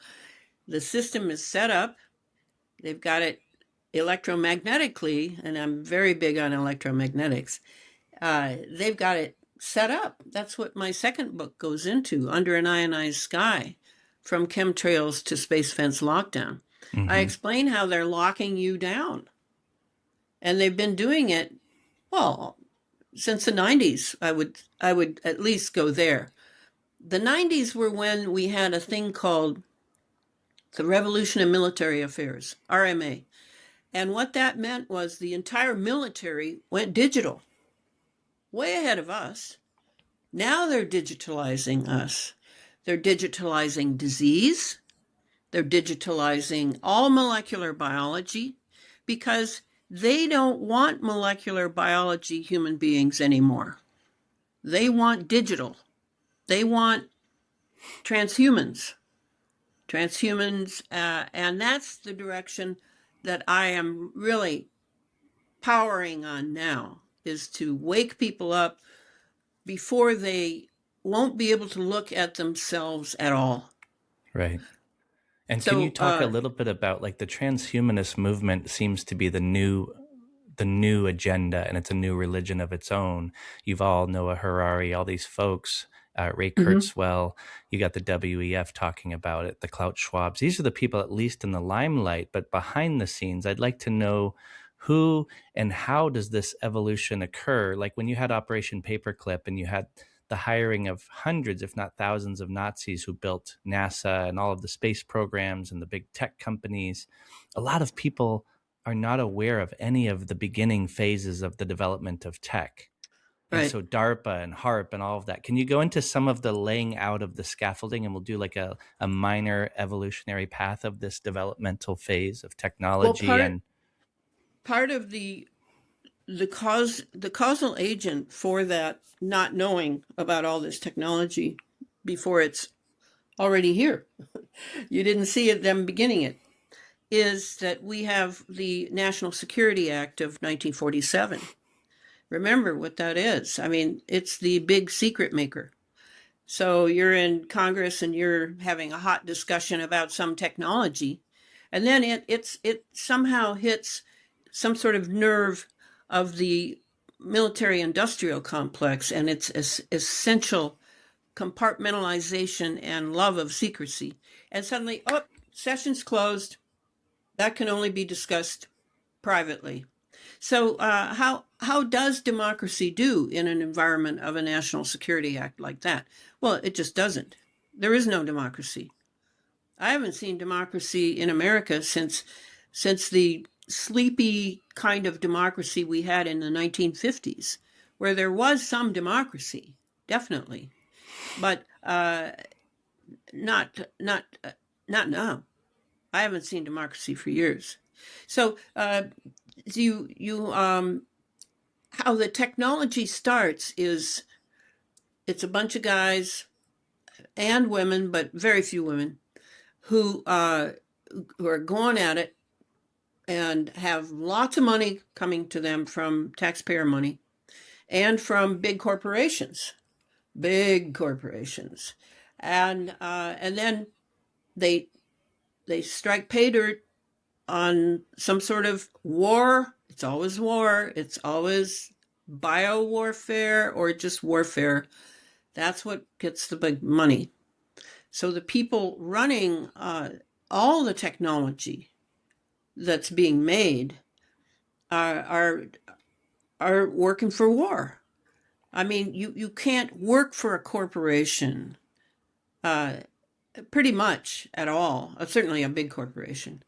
The system is set up. They've got it electromagnetically, and I'm very big on electromagnetics. They've got it set up. That's what my second book goes into, Under an Ionized Sky, From Chemtrails to Space Fence Lockdown. Mm-hmm. I explain how they're locking you down. And they've been doing it, well, since the 90s. I would at least go there. The 90s were when we had a thing called the Revolution in Military Affairs, RMA. And what that meant was the entire military went digital, way ahead of us. Now they're digitalizing us. They're digitalizing disease. They're digitalizing all molecular biology, because they don't want molecular biology human beings anymore. They want digital. They want transhumans. And that's the direction that I am really powering on now, is to wake people up before they won't be able to look at themselves at all. Right. And can you talk a little bit about, like, the transhumanist movement seems to be the new agenda, and it's a new religion of its own. Yuval Noah Harari, all these folks, Ray Kurzweil, you got the WEF talking about it, the Klaus Schwabs. These are the people at least in the limelight, but behind the scenes, I'd like to know who and how does this evolution occur? Like when you had Operation Paperclip and you had the hiring of hundreds, if not thousands, of Nazis who built NASA and all of the space programs and the big tech companies, a lot of people are not aware of any of the beginning phases of the development of tech. And Right. so DARPA and HARP and all of that. Can you go into some of the laying out of the scaffolding, and we'll do like a minor evolutionary path of this developmental phase of technology? Well, part of the causal agent for that not knowing about all this technology before it's already here, you didn't see it them beginning it, is that we have the National Security Act of 1947. Remember what that is. I mean, it's the big secret maker. So you're in Congress and you're having a hot discussion about some technology, and then it somehow hits some sort of nerve of the military industrial complex and its essential compartmentalization and love of secrecy. And suddenly, oh, session's closed. That can only be discussed privately. So how does democracy do in an environment of a National Security Act like that? Well, it just doesn't. There is no democracy. I haven't seen democracy in America since the sleepy kind of democracy we had in the 1950s, where there was some democracy, definitely, but not now. I haven't seen democracy for years. So how the technology starts is it's a bunch of guys and women, but very few women, who are going at it and have lots of money coming to them from taxpayer money and from big corporations, and then they strike pay dirt on some sort of war. It's always war. It's always bio-warfare or just warfare. That's what gets the big money. So the people running all the technology that's being made are working for war. I mean, you can't work for a corporation pretty much at all, certainly a big corporation,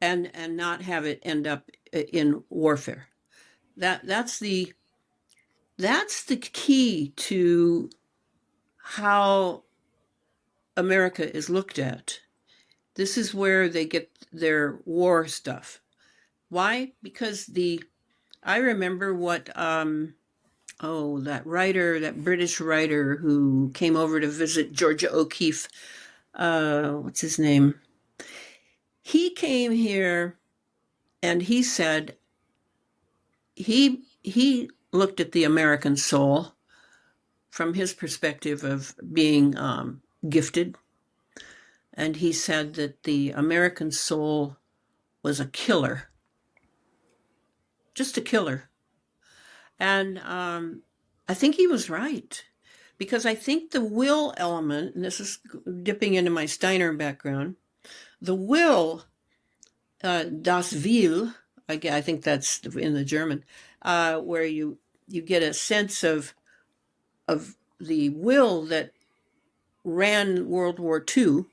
and not have it end up in warfare. That's the key to how America is looked at. This is where they get their war stuff. Why? Because I remember what that British writer who came over to visit Georgia O'Keeffe, what's his name? He came here and he said he looked at the American soul from his perspective of being gifted. And he said that the American soul was a killer, just a killer. And I think he was right, because I think the will element, and this is dipping into my Steiner background, the will, das Will, I think that's in the German, where you get a sense of the will that ran World War II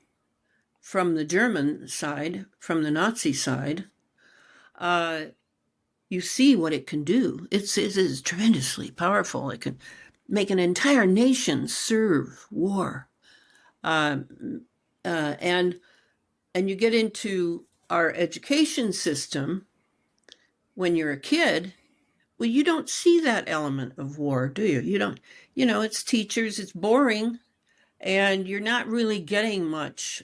from the German side, from the Nazi side. You see what it can do. It is tremendously powerful. It can make an entire nation serve war. And you get into our education system when you're a kid. Well, you don't see that element of war, do you? You don't, it's teachers, it's boring, and you're not really getting much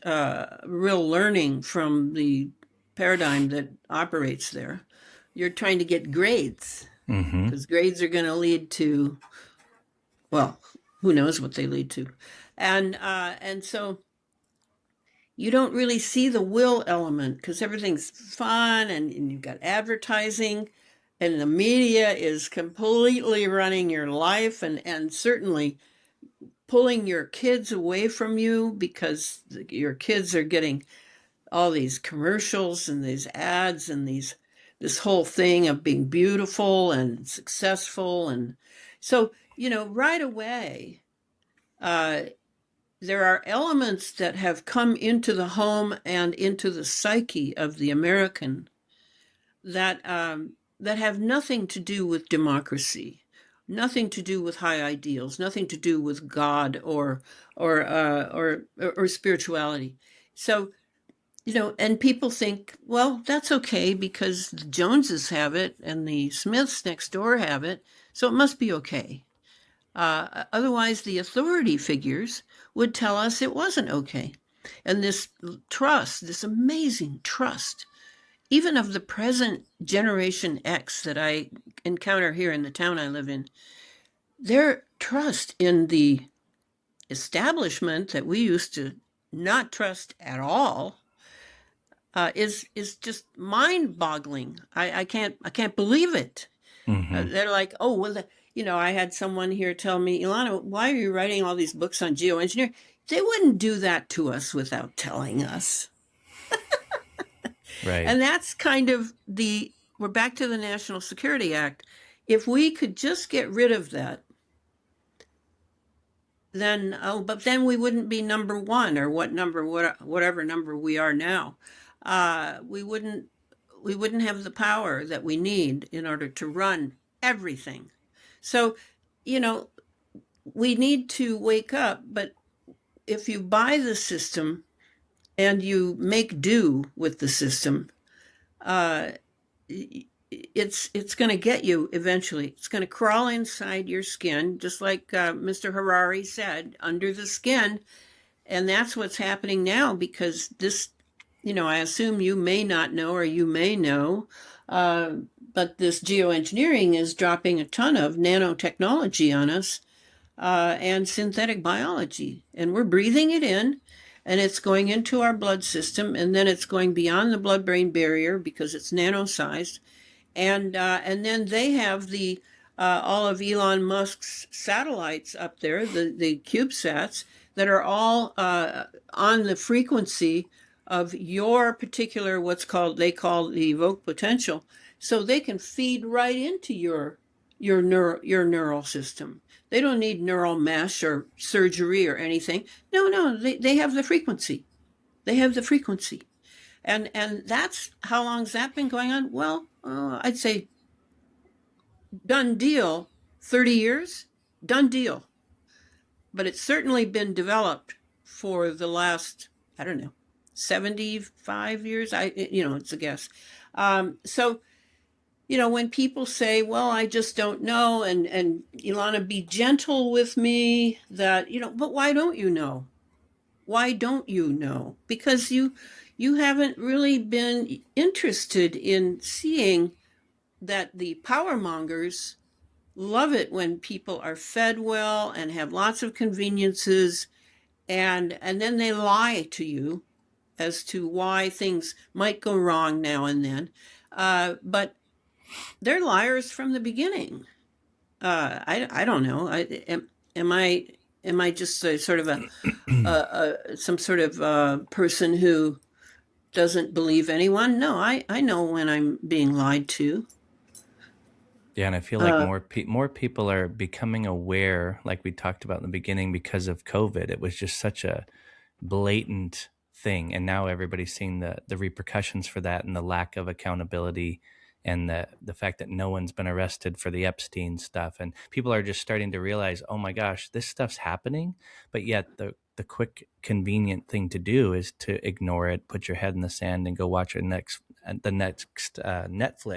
real learning from the paradigm that operates there. You're trying to get grades, because grades are going to lead to, well, who knows what they lead to. And so you don't really see the will element, because everything's fun and you've got advertising and the media is completely running your life and certainly pulling your kids away from you, because your kids are getting all these commercials and these ads and this whole thing of being beautiful and successful. And so, right away, there are elements that have come into the home and into the psyche of the American that have nothing to do with democracy, nothing to do with high ideals, nothing to do with God or spirituality. So, and people think, well, that's okay because the Joneses have it and the Smiths next door have it, so it must be okay. Otherwise, the authority figures would tell us it wasn't okay. And this trust, this amazing trust even of the present Generation X that I encounter here in the town I live in, their trust in the establishment that we used to not trust at all is just mind-boggling. I can't believe it. Hmm. They're like, oh well, I had someone here tell me, Elana, why are you writing all these books on geoengineering? They wouldn't do that to us without telling us. Right. And that's kind of we're back to the National Security Act. If we could just get rid of that, but then we wouldn't be number one or whatever number we are now. We wouldn't have the power that we need in order to run everything. So, you know, we need to wake up, but if you buy the system and you make do with the system, uh, it's going to get you eventually. It's going to crawl inside your skin, just like Mr. Harari said, under the skin. And that's what's happening now because this, I assume you may not know or you may know, uh, but this geoengineering is dropping a ton of nanotechnology on us and synthetic biology. And we're breathing it in, and it's going into our blood system, and then it's going beyond the blood-brain barrier because it's nano-sized. And then they have all of Elon Musk's satellites up there, the CubeSats, that are all on the frequency of your particular they call the evoked potential, so they can feed right into your neural system. They don't need neural mesh or surgery or anything. No, they have the frequency. They have the frequency. And that's how long's that been going on? Well, I'd say done deal, 30 years, done deal. But it's certainly been developed for the last, I don't know, 75 years. It's a guess. So, when people say, well, I just don't know, and Elana, be gentle with me that, but why don't you know? Why don't you know? Because you haven't really been interested in seeing that the power mongers love it when people are fed well and have lots of conveniences, and then they lie to you as to why things might go wrong now and then. But they're liars from the beginning. I don't know. Am I just sort of some sort of person who doesn't believe anyone? No, I know when I'm being lied to. Yeah, and I feel like more people are becoming aware, like we talked about in the beginning, because of COVID. It was just such a blatant thing, and now everybody's seeing the repercussions for that and the lack of accountability and the fact that no one's been arrested for the Epstein stuff, and people are just starting to realize, oh my gosh, this stuff's happening, but yet the quick convenient thing to do is to ignore it, put your head in the sand, and go watch the next Netflix Well,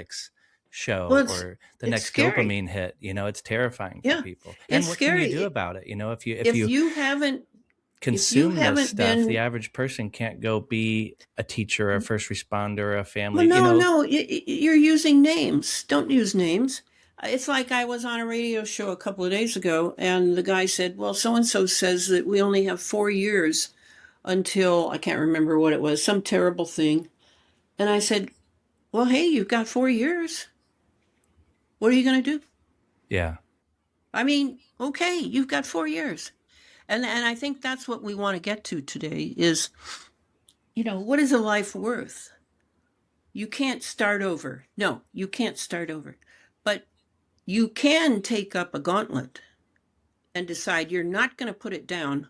show or the it's next scary. dopamine hit. It's terrifying for Yeah, people. And it's what can you do scary. about it? If If you you haven't if you consume this haven't stuff, the been average person can't go be a teacher or a first responder or a well, family, no, you're using names. Don't use names. It's like I was on a radio show a couple of days ago, and the guy said, well, so and so says that we only have 4 years until I can't remember what it was, some terrible thing. And I said, well, hey, you've got 4 years. What are you going to do? yeah. I mean, okay, you've got 4 years. And I think that's what we want to get to today is, what is a life worth? You can't start over. No, you can't start over. But you can take up a gauntlet and decide you're not going to put it down,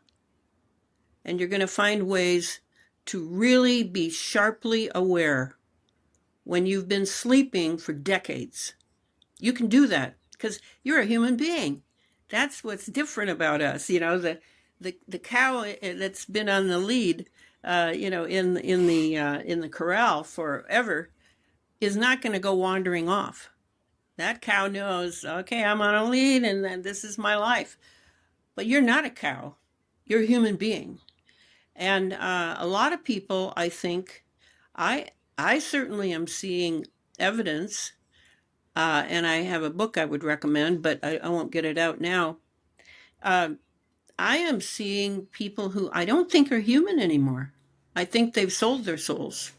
and you're going to find ways to really be sharply aware when you've been sleeping for decades. You can do that because you're a human being. That's what's different about us. The cow that's been on the lead, in the corral forever, is not going to go wandering off. That cow knows, okay, I'm on a lead, and this is my life. But you're not a cow. You're a human being. And a lot of people, I think, I I certainly am seeing evidence, and I have a book I would recommend, but I won't get it out now. Uh, I am seeing people who I don't think are human anymore. I think they've sold their souls,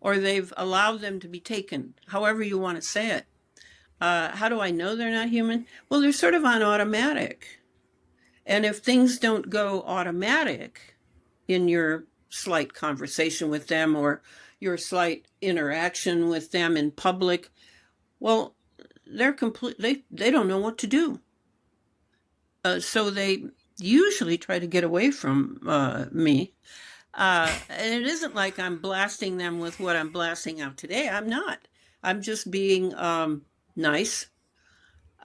or they've allowed them to be taken, however you want to say it. How do I know they're not human? Well, they're sort of on automatic. And if things don't go automatic in your slight conversation with them or your slight interaction with them in public, well, they don't know what to do. So they usually try to get away from me. And it isn't like I'm blasting them with what I'm blasting out today. I'm not. I'm just being nice.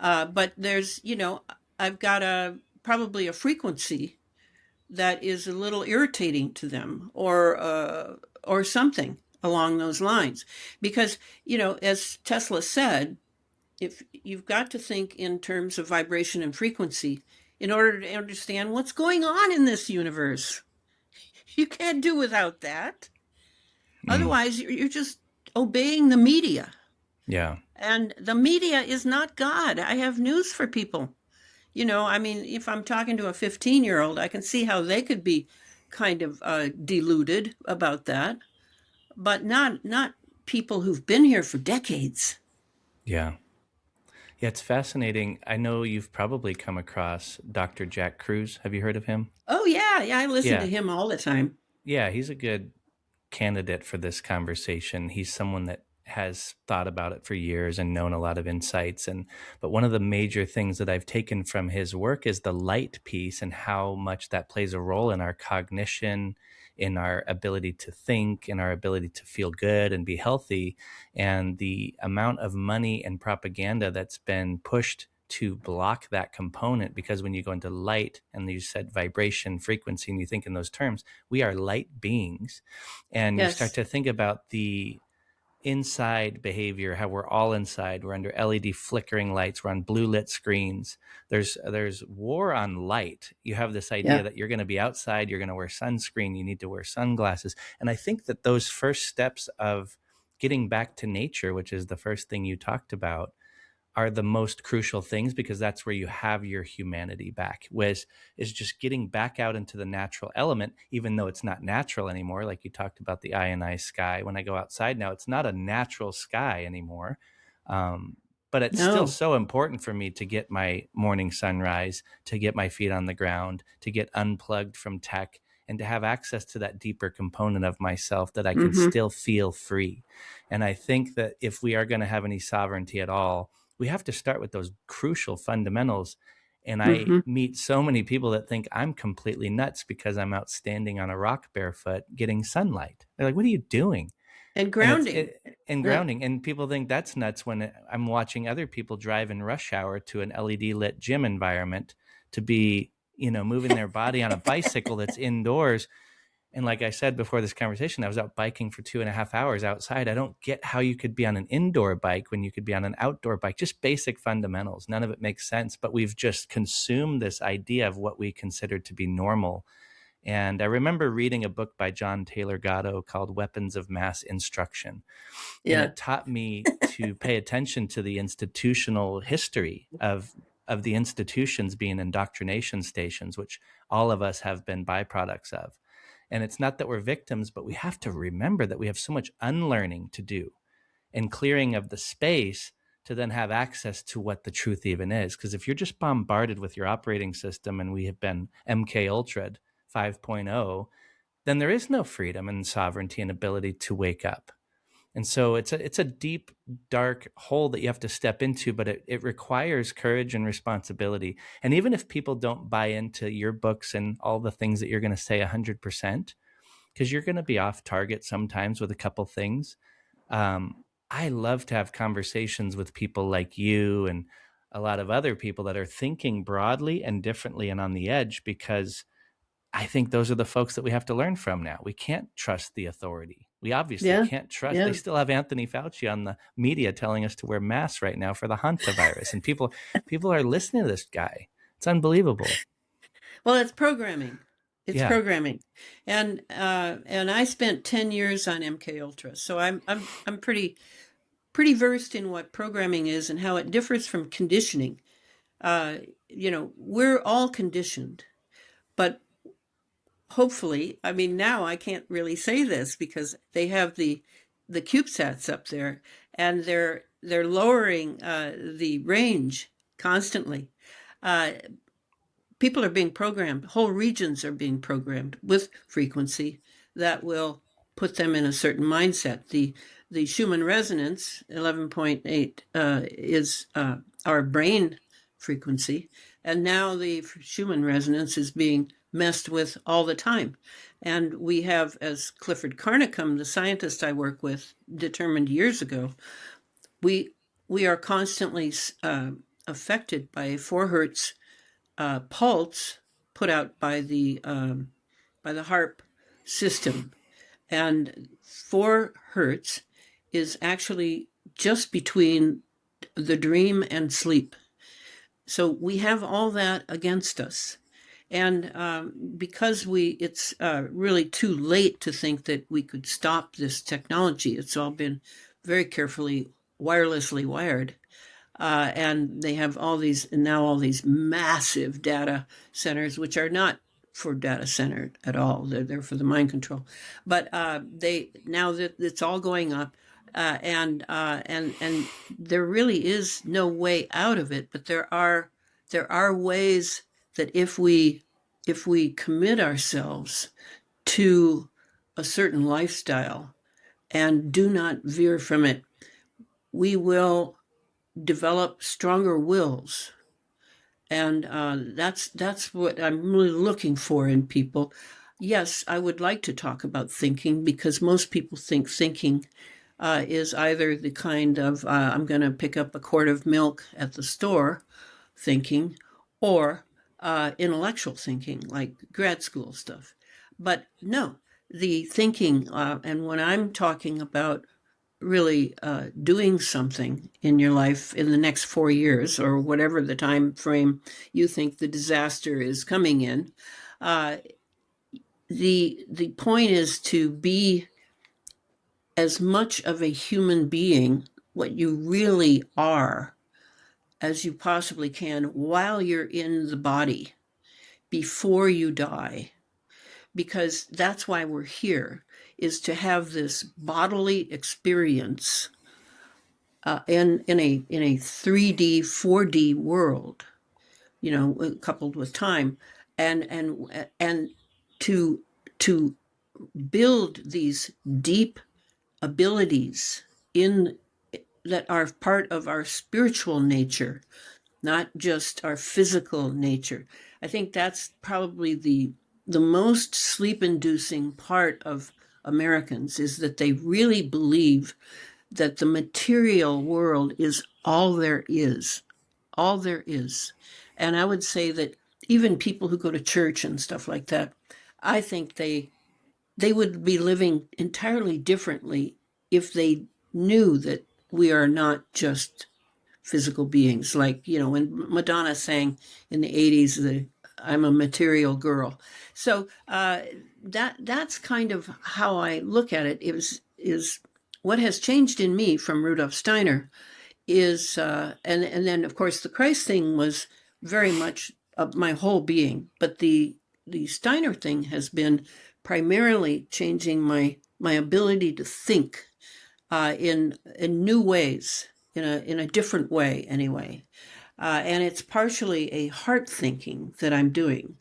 But there's, I've got probably a frequency that is a little irritating to them, or something along those lines, because as Tesla said, if you've got to think in terms of vibration and frequency in order to understand what's going on in this universe. You can't do without that. Otherwise, you're just obeying the media. Yeah. And the media is not God. I have news for people. If I'm talking to a 15-year-old, I can see how they could be kind of deluded about that, but not people who've been here for decades. Yeah. Yeah, it's fascinating. I know you've probably come across Dr. Jack Kruse. Have you heard of him? Oh, yeah. I listen to Yeah. him all the time. Yeah, he's a good candidate for this conversation. He's someone that has thought about it for years and known a lot of insights. But one of the major things that I've taken from his work is the light piece and how much that plays a role in our cognition, in our ability to think, in our ability to feel good and be healthy, and the amount of money and propaganda that's been pushed to block that component. Because when you go into light, and you said vibration, frequency, and you think in those terms, we are light beings. And Yes. you start to think about the inside behavior, how we're all inside. We're under LED flickering lights. We're on blue lit screens. There's war on light. You have this idea that you're going to be outside, you're going to wear sunscreen, you need to wear sunglasses. And I think that those first steps of getting back to nature, which is the first thing you talked about, are the most crucial things, because that's where you have your humanity back, is just getting back out into the natural element, even though it's not natural anymore. Like you talked about the ionized sky. When I go outside now, it's not a natural sky anymore. But it's still so important for me to get my morning sunrise, to get my feet on the ground, to get unplugged from tech, and to have access to that deeper component of myself that I can still feel free. And I think that if we are going to have any sovereignty at all, we have to start with those crucial fundamentals. And I meet so many people that think I'm completely nuts because I'm out standing on a rock barefoot getting sunlight. They're like, what are you doing? And grounding. And grounding. And people think that's nuts when I'm watching other people drive in rush hour to an LED lit gym environment to be, moving their body on a bicycle that's indoors. And like I said before this conversation, I was out biking for 2.5 hours outside. I don't get how you could be on an indoor bike when you could be on an outdoor bike. Just basic fundamentals. None of it makes sense. But we've just consumed this idea of what we consider to be normal. And I remember reading a book by John Taylor Gatto called Weapons of Mass Instruction. Yeah. And it taught me to pay attention to the institutional history of the institutions being indoctrination stations, which all of us have been byproducts of. And it's not that we're victims, but we have to remember that we have so much unlearning to do and clearing of the space to then have access to what the truth even is. Because if you're just bombarded with your operating system, and we have been MK Ultra 5.0, then there is no freedom and sovereignty and ability to wake up. And so it's a deep, dark hole that you have to step into, but it requires courage and responsibility. And even if people don't buy into your books and all the things that you're going to say 100%, because you're going to be off target sometimes with a couple things. I love to have conversations with people like you and a lot of other people that are thinking broadly and differently and on the edge, because I think those are the folks that we have to learn from now. We can't trust the authority. We obviously can't trust. They still have Anthony Fauci on the media telling us to wear masks right now for the hantavirus. And people are listening to this guy. It's unbelievable. Well, it's programming. It's Yeah. programming, and I spent 10 years on MK Ultra, so I'm pretty versed in what programming is and how it differs from conditioning. We're all conditioned, but hopefully, I mean, now I can't really say this because they have the CubeSats up there, and they're lowering the range constantly. Uh, People are being programmed, whole regions are being programmed with frequency that will put them in a certain mindset. The Schumann resonance 11.8 is our brain frequency, and now the Schumann resonance is being messed with all the time. And we have, as Clifford Carnicom, the scientist I work with, determined years ago, we we are constantly affected by 4 hertz pulse put out by the HARP system, and 4 hertz is actually just between the dream and sleep. So we have all that against us. And because it's really too late to think that we could stop this technology, it's all been very carefully wirelessly wired. And they have all these massive data centers, which are not for data center at all. They're for the mind control. But now that it's all going up, and there really is no way out of it. But there are ways that if we commit ourselves to a certain lifestyle and do not veer from it, we will develop stronger wills. And that's what I'm really looking for in people. Yes, I would like to talk about thinking, because most people think thinking is either the kind of I'm going to pick up a quart of milk at the store thinking, or intellectual thinking, like grad school stuff. But no, the thinking, and when I'm talking about really doing something in your life in the next 4 years, or whatever the time frame you think the disaster is coming in, the point is to be as much of a human being, what you really are, as you possibly can while you're in the body before you die. Because that's why we're here, is to have this bodily experience in a 3D, 4D world, coupled with time, and to build these deep abilities that are part of our spiritual nature, not just our physical nature. I think that's probably the most sleep-inducing part of Americans, is that they really believe that the material world is all there is. All there is. And I would say that even people who go to church and stuff like that, I think they would be living entirely differently if they knew that we are not just physical beings. Like, when Madonna sang in the 80s, I'm a material girl. So that's kind of how I look at it. Is what has changed in me from Rudolf Steiner is, and then of course the Christ thing was very much my whole being, but the Steiner thing has been primarily changing my ability to think in new ways, in a different way anyway. And it's partially a heart thinking that I'm doing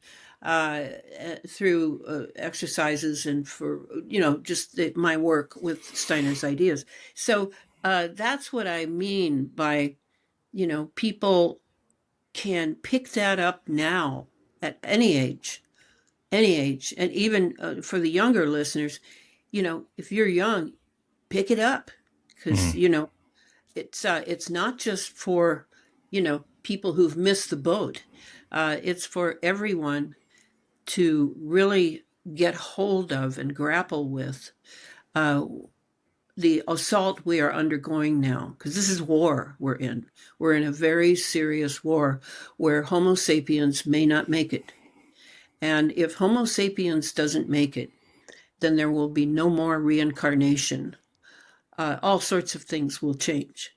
through exercises and for, just my work with Steiner's ideas. So that's what I mean by, people can pick that up now at any age. And even for the younger listeners, if you're young, pick it up, because, it's not just for, people who've missed the boat. It's for everyone to really get hold of and grapple with the assault we are undergoing now, because this is war we're in. We're in a very serious war where Homo sapiens may not make it. And if Homo sapiens doesn't make it, then there will be no more reincarnation. All sorts of things will change.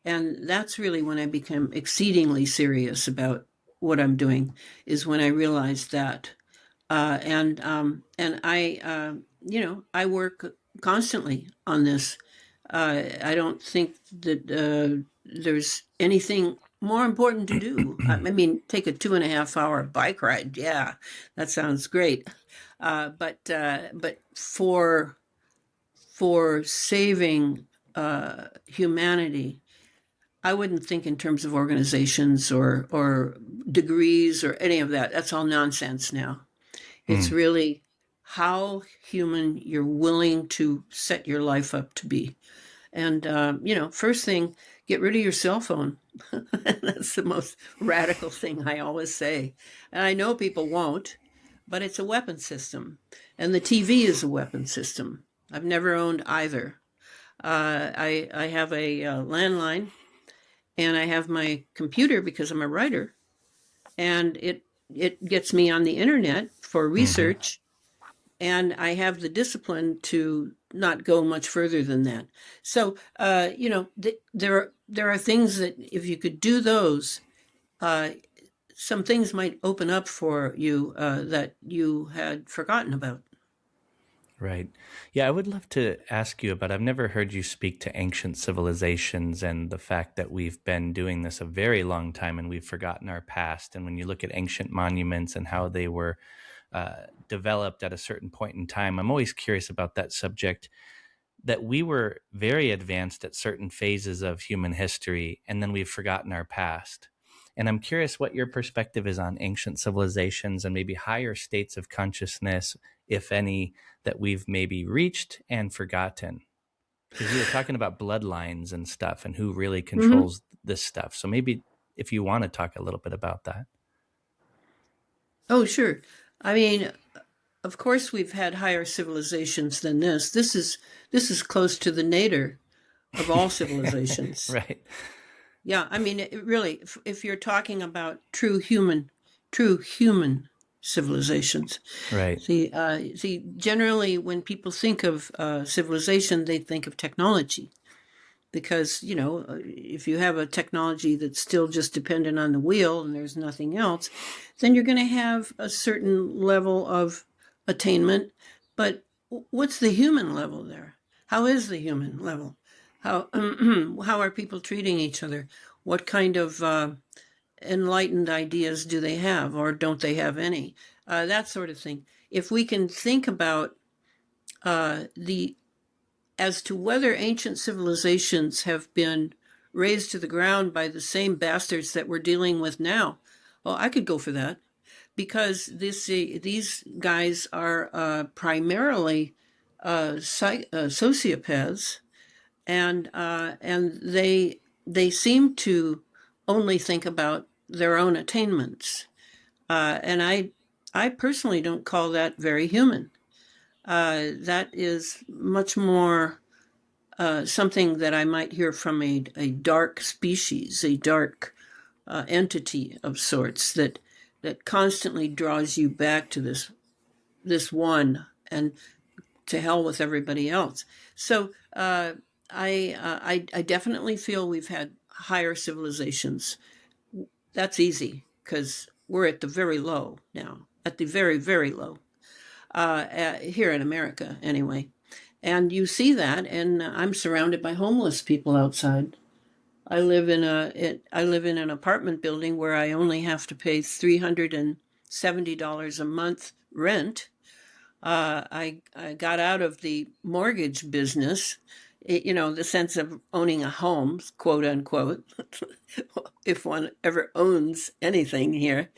And that's really when I became exceedingly serious about what I'm doing, is when I realized that. And I work constantly on this. I don't think that there's anything more important to do. I mean, take a 2.5 hour bike ride. Yeah, that sounds great. But for saving humanity, I wouldn't think in terms of organizations or degrees or any of that. That's all nonsense now. It's really how human you're willing to set your life up to be. And, first thing, get rid of your cell phone. That's the most radical thing I always say. And I know people won't, but it's a weapon system. And the TV is a weapon system. I've never owned either. I have a landline, and I have my computer because I'm a writer, and it gets me on the internet for research, and I have the discipline to not go much further than that. So, there are things that if you could do those, some things might open up for you that you had forgotten about. Right. Yeah, I would love to ask you about, I've never heard you speak to ancient civilizations and the fact that we've been doing this a very long time and we've forgotten our past. And when you look at ancient monuments and how they were developed at a certain point in time, I'm always curious about that subject, that we were very advanced at certain phases of human history and then we've forgotten our past. And I'm curious what your perspective is on ancient civilizations and maybe higher states of consciousness, if any, that we've maybe reached and forgotten. Because you were talking about bloodlines and stuff and who really controls this stuff. So maybe if you want to talk a little bit about that. Oh, sure. I mean, of course, we've had higher civilizations than this. This is close to the nadir of all civilizations. Right. Yeah, I mean, really, if you're talking about true human civilizations. Right. See, generally, when people think of civilization, they think of technology, because if you have a technology that's still just dependent on the wheel and there's nothing else, then you're going to have a certain level of attainment. But what's the human level there? How is the human level? How how are people treating each other? What kind of enlightened ideas do they have, or don't they have any? That sort of thing. If we can think about as to whether ancient civilizations have been razed to the ground by the same bastards that we're dealing with now, well, I could go for that, because these guys are primarily sociopaths, and they seem to only think about their own attainments, and I personally don't call that very human. That is much more something that I might hear from a dark species, a dark entity of sorts that constantly draws you back to this one, and to hell with everybody else. So I definitely feel we've had higher civilizations. That's easy because we're at the very low now, at the very, very low, here in America anyway. And you see that, and I'm surrounded by homeless people outside. I live in an apartment building where I only have to pay $370 a month rent. I got out of the mortgage business, the sense of owning a home, quote unquote, if one ever owns anything here,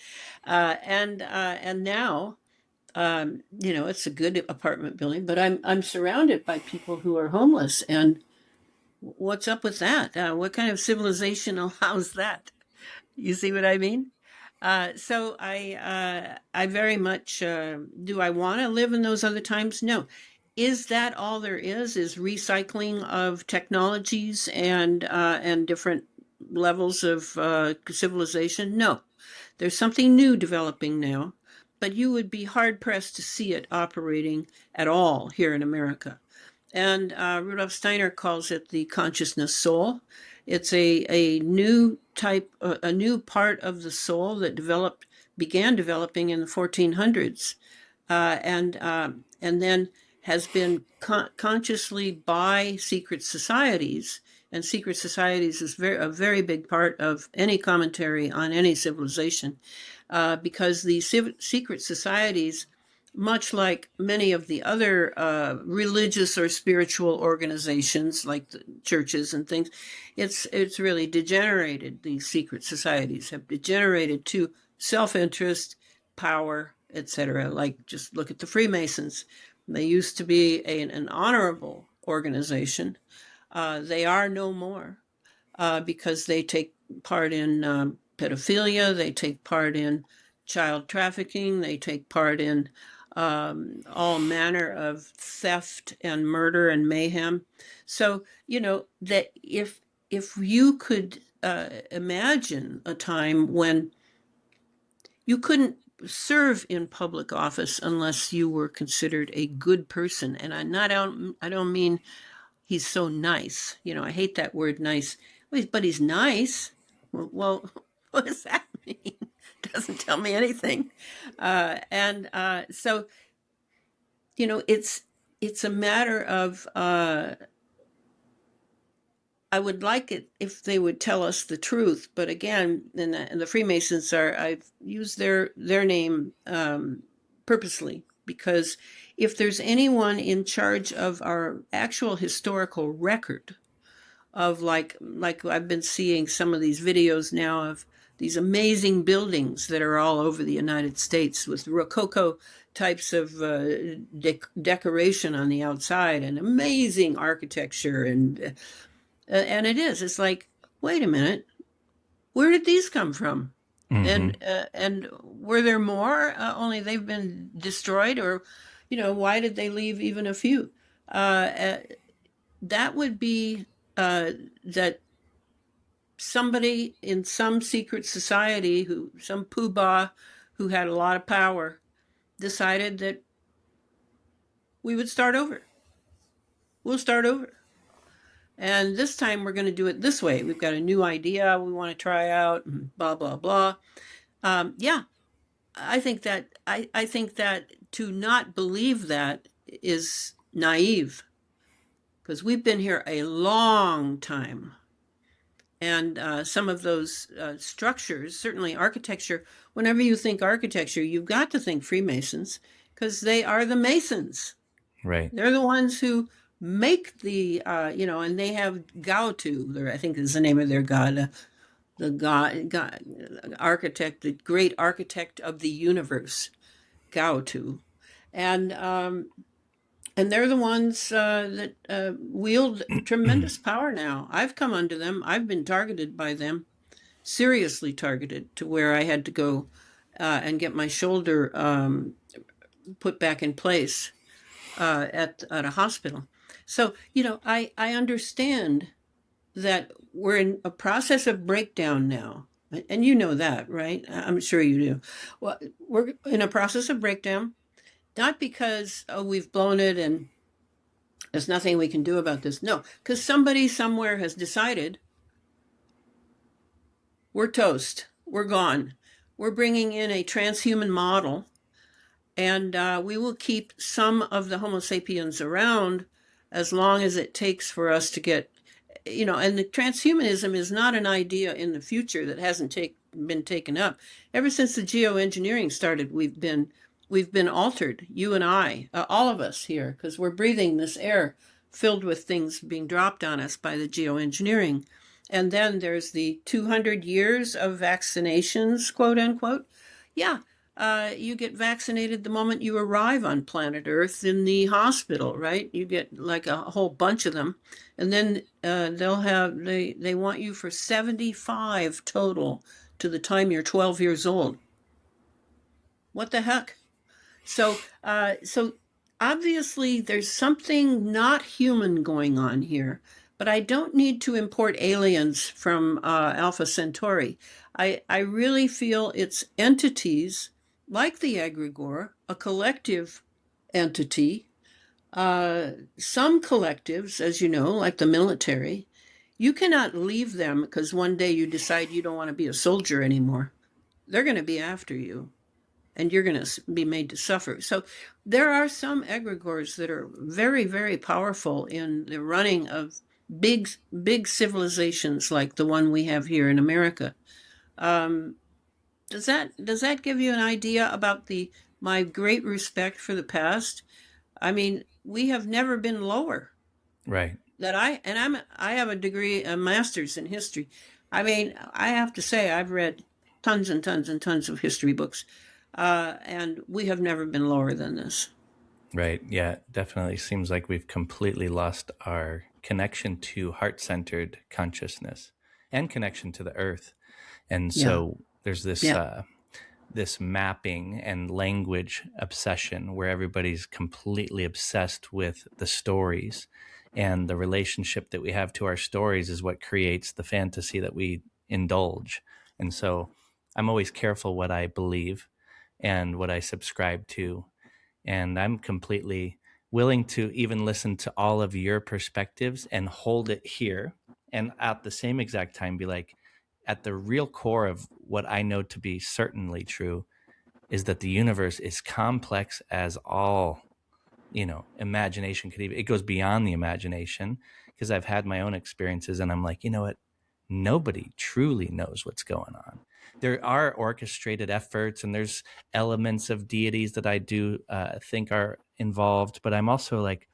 and now, it's a good apartment building, but I'm surrounded by people who are homeless, and what's up with that? What kind of civilization allows that? You see what I mean? So I very much, do I want to live in those other times? No. Is that all there is recycling of technologies and different levels of civilization? No. There's something new developing now, but you would be hard-pressed to see it operating at all here in America. And Rudolf Steiner calls it the consciousness soul. It's a new type, a new part of the soul that began developing in the 1400s, and then has been consciously by secret societies. And secret societies is a very big part of any commentary on any civilization, because these secret societies, much like many of the other religious or spiritual organizations, like the churches and things, it's really degenerated. These secret societies have degenerated to self-interest, power, etc. Like, just look at the Freemasons. They used to be an honorable organization. They are no more, because they take part in pedophilia, they take part in child trafficking, they take part in all manner of theft and murder and mayhem. So, that if you could imagine a time when you couldn't serve in public office unless you were considered a good person, and I don't mean he's so nice. I hate that word nice. But he's nice. Well, what does that mean? Doesn't tell me anything. So, it's a matter of, I would like it if they would tell us the truth. But again, and the Freemasons I've used their name purposely, because if there's anyone in charge of our actual historical record of, like I've been seeing some of these videos now of these amazing buildings that are all over the United States with Rococo types of decoration on the outside and amazing architecture, and it's like, wait a minute, where did these come from? And were there more? Only they've been destroyed, or why did they leave even a few? That would be that somebody in some secret society, some poobah who had a lot of power, decided that we would start over. We'll start over. And this time we're going to do it this way. We've got a new idea we want to try out, and blah, blah, blah. I think that to not believe that is naive, because we've been here a long time. And some of those structures, certainly architecture, whenever you think architecture, you've got to think Freemasons, because they are the Masons. Right. They're the ones who make the, and they have Gaotu, I think is the name of their god, the architect, the great architect of the universe, Gaotu. And they're the ones that wield tremendous power now. I've come under them. I've been targeted by them, seriously targeted, to where I had to go and get my shoulder put back in place at a hospital. So, I understand that we're in a process of breakdown now. And you know that, right? I'm sure you do. Well, we're in a process of breakdown, not because we've blown it and there's nothing we can do about this. No, because somebody somewhere has decided we're toast. We're gone. We're bringing in a transhuman model, and we will keep some of the Homo sapiens around as long as it takes for us to get, and the transhumanism is not an idea in the future that hasn't been taken up. Ever since the geoengineering started, we've been altered, you and I, all of us here, because we're breathing this air filled with things being dropped on us by the geoengineering. And then there's the 200 years of vaccinations, quote unquote. Yeah, you get vaccinated the moment you arrive on planet Earth in the hospital, right? You get like a whole bunch of them. And then they want you for 75 total to the time you're 12 years old. What the heck? So obviously there's something not human going on here, but I don't need to import aliens from Alpha Centauri. I really feel it's entities like the egregore, a collective entity. Some collectives, as you know, like the military, you cannot leave them because one day you decide you don't want to be a soldier anymore. They're going to be after you, and you're going to be made to suffer. So there are some egregores that are very, very powerful in the running of big, big civilizations like the one we have here in America. Um, does that give you an idea about the my great respect for the past? I mean, we have never been lower. Right. I have a degree, a master's in history. I mean, I have to say I've read tons and tons and tons of history books, and we have never been lower than this. Right. Yeah, definitely seems like we've completely lost our connection to heart-centered consciousness and connection to the earth. And Yeah, so there's this yeah, this mapping and language obsession where everybody's completely obsessed with the stories, and the relationship that we have to our stories is what creates the fantasy that we indulge. And so I'm always careful what I believe and what I subscribe to, and I'm completely willing to even listen to all of your perspectives and hold it here, and at the same exact time be like, at the real core of what I know to be certainly true is that the universe is complex as all, imagination could even, it goes beyond the imagination, because I've had my own experiences and I'm like, you know what, nobody truly knows what's going on. There are orchestrated efforts and there's elements of deities that I do think are involved, but I'm also like,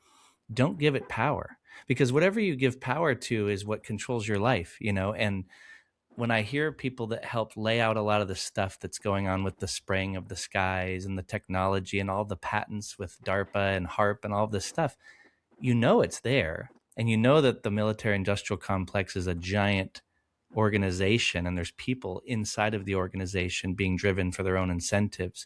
don't give it power, because whatever you give power to is what controls your life, and when I hear people that helped lay out a lot of the stuff that's going on with the spraying of the skies and the technology and all the patents with DARPA and HARP and all of this stuff, it's there. And that the military industrial complex is a giant organization and there's people inside of the organization being driven for their own incentives.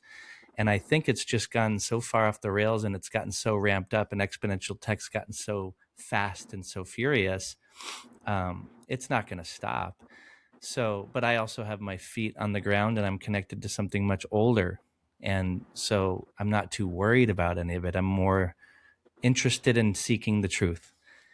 And I think it's just gone so far off the rails and it's gotten so ramped up and exponential tech's gotten so fast and so furious. It's not going to stop. So, but I also have my feet on the ground and I'm connected to something much older. And so I'm not too worried about any of it. I'm more interested in seeking the truth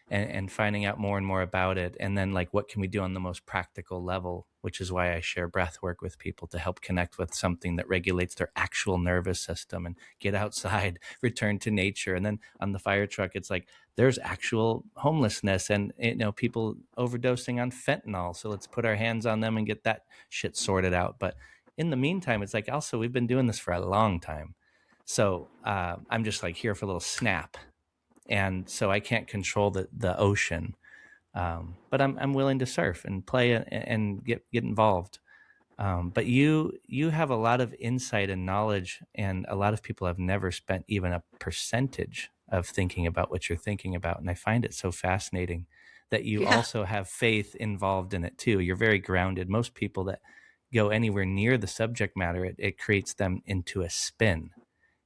and finding out more and more about it. And then, like, what can we do on the most practical level, which is why I share breath work with people to help connect with something that regulates their actual nervous system and get outside, return to nature. And then on the fire truck, it's like, there's actual homelessness and, people overdosing on fentanyl. So let's put our hands on them and get that shit sorted out. But in the meantime, it's like, also, we've been doing this for a long time. So I'm just like here for a little snap. And so I can't control the ocean, but I'm willing to surf and play and get involved. But you have a lot of insight and knowledge, and a lot of people have never spent even a percentage of thinking about what you're thinking about, and I find it so fascinating that you yeah, also have faith involved in it too. You're very grounded. Most people that go anywhere near the subject matter, it creates them into a spin,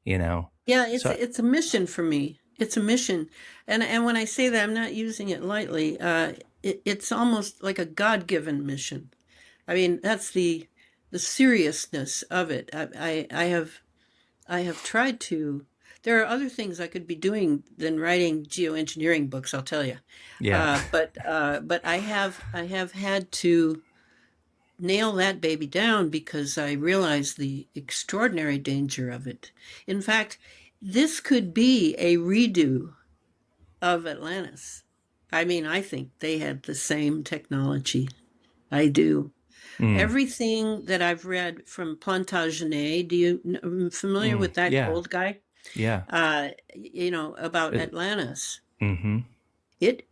yeah. It's So it's a mission for me. It's a mission, and when I say that, I'm not using it lightly. It's almost like a God-given mission. I mean, that's the seriousness of it. I have tried to. There are other things I could be doing than writing geoengineering books. I'll tell you, yeah. but I have had to nail that baby down because I realize the extraordinary danger of it. In fact, this could be a redo of Atlantis. I mean, I think they had the same technology. I do. Mm, Everything that I've read from Plantagenet, familiar with that yeah. old guy? Yeah. About It, Atlantis. mm-hmm. It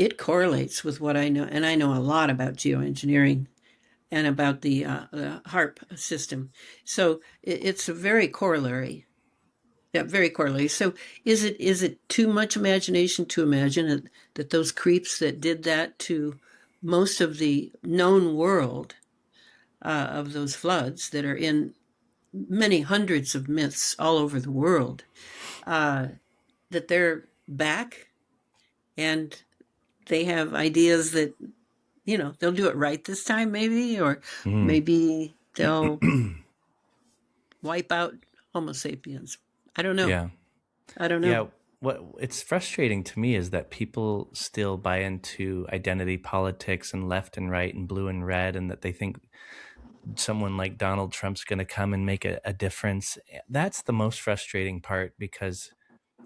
it correlates with what I know, and I know a lot about geoengineering and about the HARP system. So it's a very corollary. Yeah, very corollary. So is it too much imagination to imagine that those creeps that did that to most of the known world of those floods that are in many hundreds of myths all over the world, uh, that they're back and they have ideas that they'll do it right this time, maybe, or Mm. maybe they'll wipe out Homo sapiens. I don't know. Yeah. I don't know. Yeah. What it's frustrating to me is that people still buy into identity politics and left and right and blue and red, and that they think someone like Donald Trump's going to come and make a difference. That's the most frustrating part, because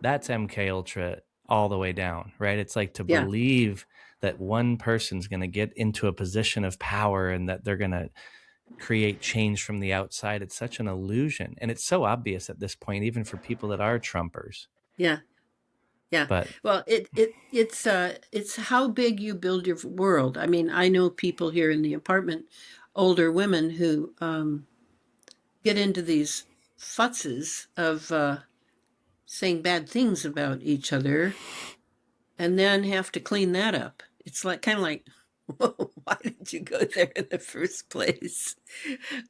that's MK Ultra all the way down, right? It's like to Yeah. believe that one person's going to get into a position of power and that they're going to create change from the outside. It's such an illusion. And it's so obvious at this point, even for people that are Trumpers. Yeah. Yeah. But Well, it's how big you build your world. I mean, I know people here in the apartment, older women who get into these futzes of saying bad things about each other and then have to clean that up. It's like kind of like, whoa, why did you go there in the first place?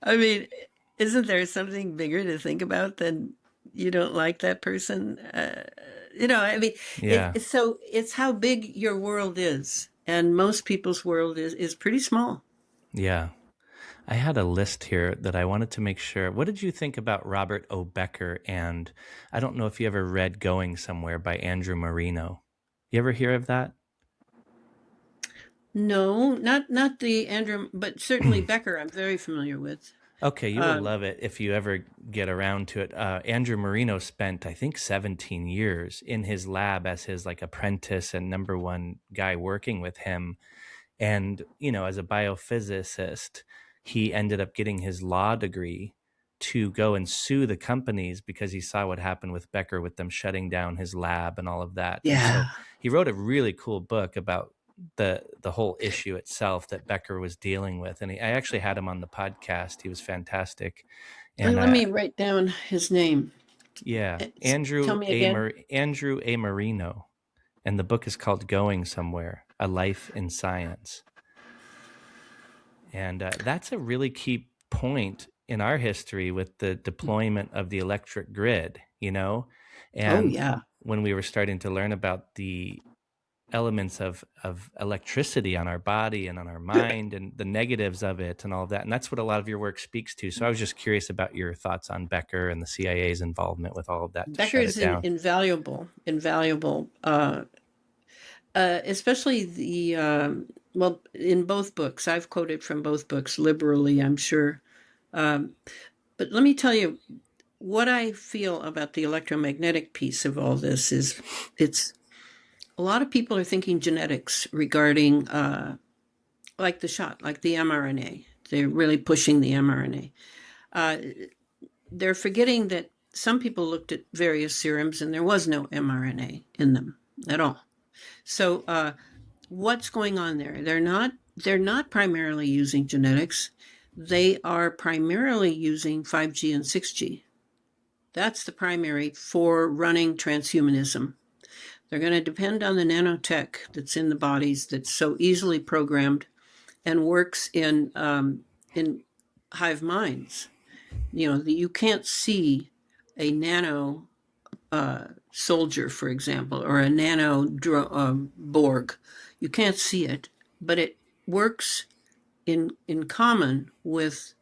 I mean, isn't there something bigger to think about than you don't like that person? I mean, yeah, it's how big your world is, and most people's world is pretty small. yeah. I had a list here that I wanted to make sure. What did you think about Robert O. Becker? And I don't know if you ever read Going Somewhere by Andrew Marino. You ever hear of that? No, not the Andrew, but certainly Becker. I'm very familiar with. Okay, you will Uh, love it if you ever get around to it. Andrew Marino spent, I think, 17 years in his lab as his like apprentice and number one guy working with him. And, as a biophysicist, he ended up getting his law degree to go and sue the companies because he saw what happened with Becker, with them shutting down his lab and all of that. And so yeah. he wrote a really cool book about the whole issue itself that Becker was dealing with. And I actually had him on the podcast. He was fantastic. And Let me write down his name. yeah, Tell me again. Andrew A. Marino. And the book is called Going Somewhere, A Life in Science. And that's a really key point in our history with the deployment of the electric grid, Oh And yeah. when we were starting to learn about the elements of electricity on our body and on our mind and the negatives of it and all of that. And that's what a lot of your work speaks to. So I was just curious about your thoughts on Becker and the CIA's involvement with all of that to Becker shut it is down. invaluable. Especially well, in both books. I've quoted from both books liberally, I'm sure. But let me tell you what I feel about the electromagnetic piece of all this is it's a lot of people are thinking genetics regarding like the shot, like the mRNA. They're really pushing the mRNA. Uh, they're forgetting that some people looked at various serums and there was no mRNA in them at all. So what's going on there? They're not primarily using genetics. They are primarily using 5G and 6G. That's the primary for running transhumanism. They're going to depend on the nanotech that's in the bodies that's so easily programmed and works in hive minds. You can't see a nano soldier, for example, or a nano Borg. You can't see it, but it works in common with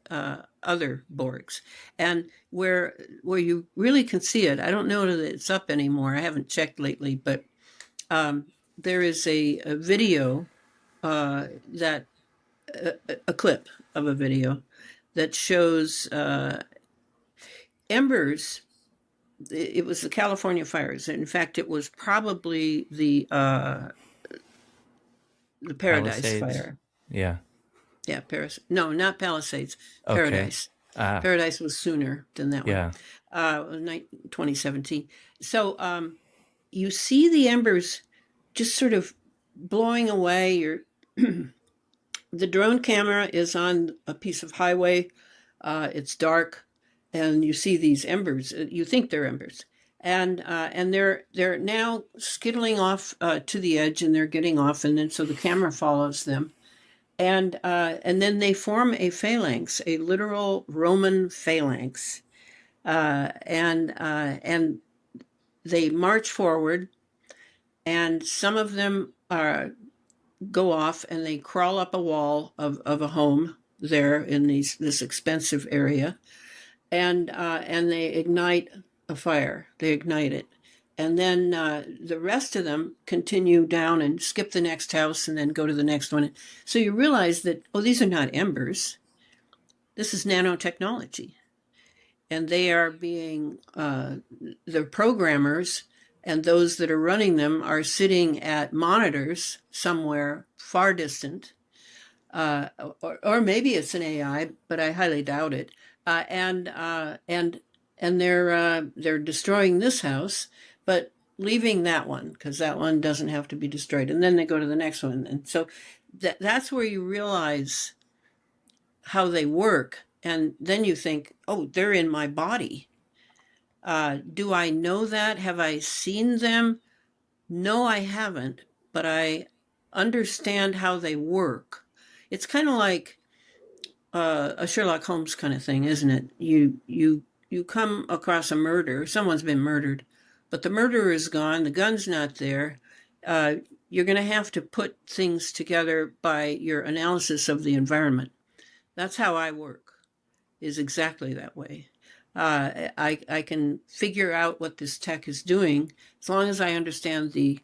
other Borgs. And where you really can see it, I don't know that it's up anymore. I haven't checked lately, but there is a video that a clip of a video that shows embers. It was the California fires. In fact, it was probably the Paradise Palisades. fire. Yeah. Yeah, Paris. No, not Palisades. Okay. Paradise. Ah, Paradise was sooner than that one. yeah. 2017. So you see the embers just sort of blowing away. The drone camera is on a piece of highway. It's dark, and you see these embers. You think they're embers, and they're now skittling off to the edge, and they're getting off, and then so the camera follows them, and then they form a phalanx, a literal Roman phalanx, and they march forward, and some of them go off and they crawl up a wall of a home there in this expensive area, and they ignite a fire. They ignite it. And then the rest of them continue down and skip the next house and then go to the next one. So you realize that, oh, these are not embers. This is nanotechnology. And they are being, the programmers and those that are running them are sitting at monitors somewhere far distant. Or maybe it's an AI, but I highly doubt it. Uh, and uh, and and they're destroying this house, but leaving that one because that one doesn't have to be destroyed. And then they go to the next one, and so that's where you realize how they work. And then you think, oh, they're in my body. Do I know that? Have I seen them? No, I haven't, but I understand how they work. It's kind of like a Sherlock Holmes kind of thing, isn't it? You come across a murder. Someone's been murdered, but the murderer is gone. The gun's not there. Uh, you're going to have to put things together by your analysis of the environment. That's how I work. Is exactly that way. I can figure out what this tech is doing as long as I understand the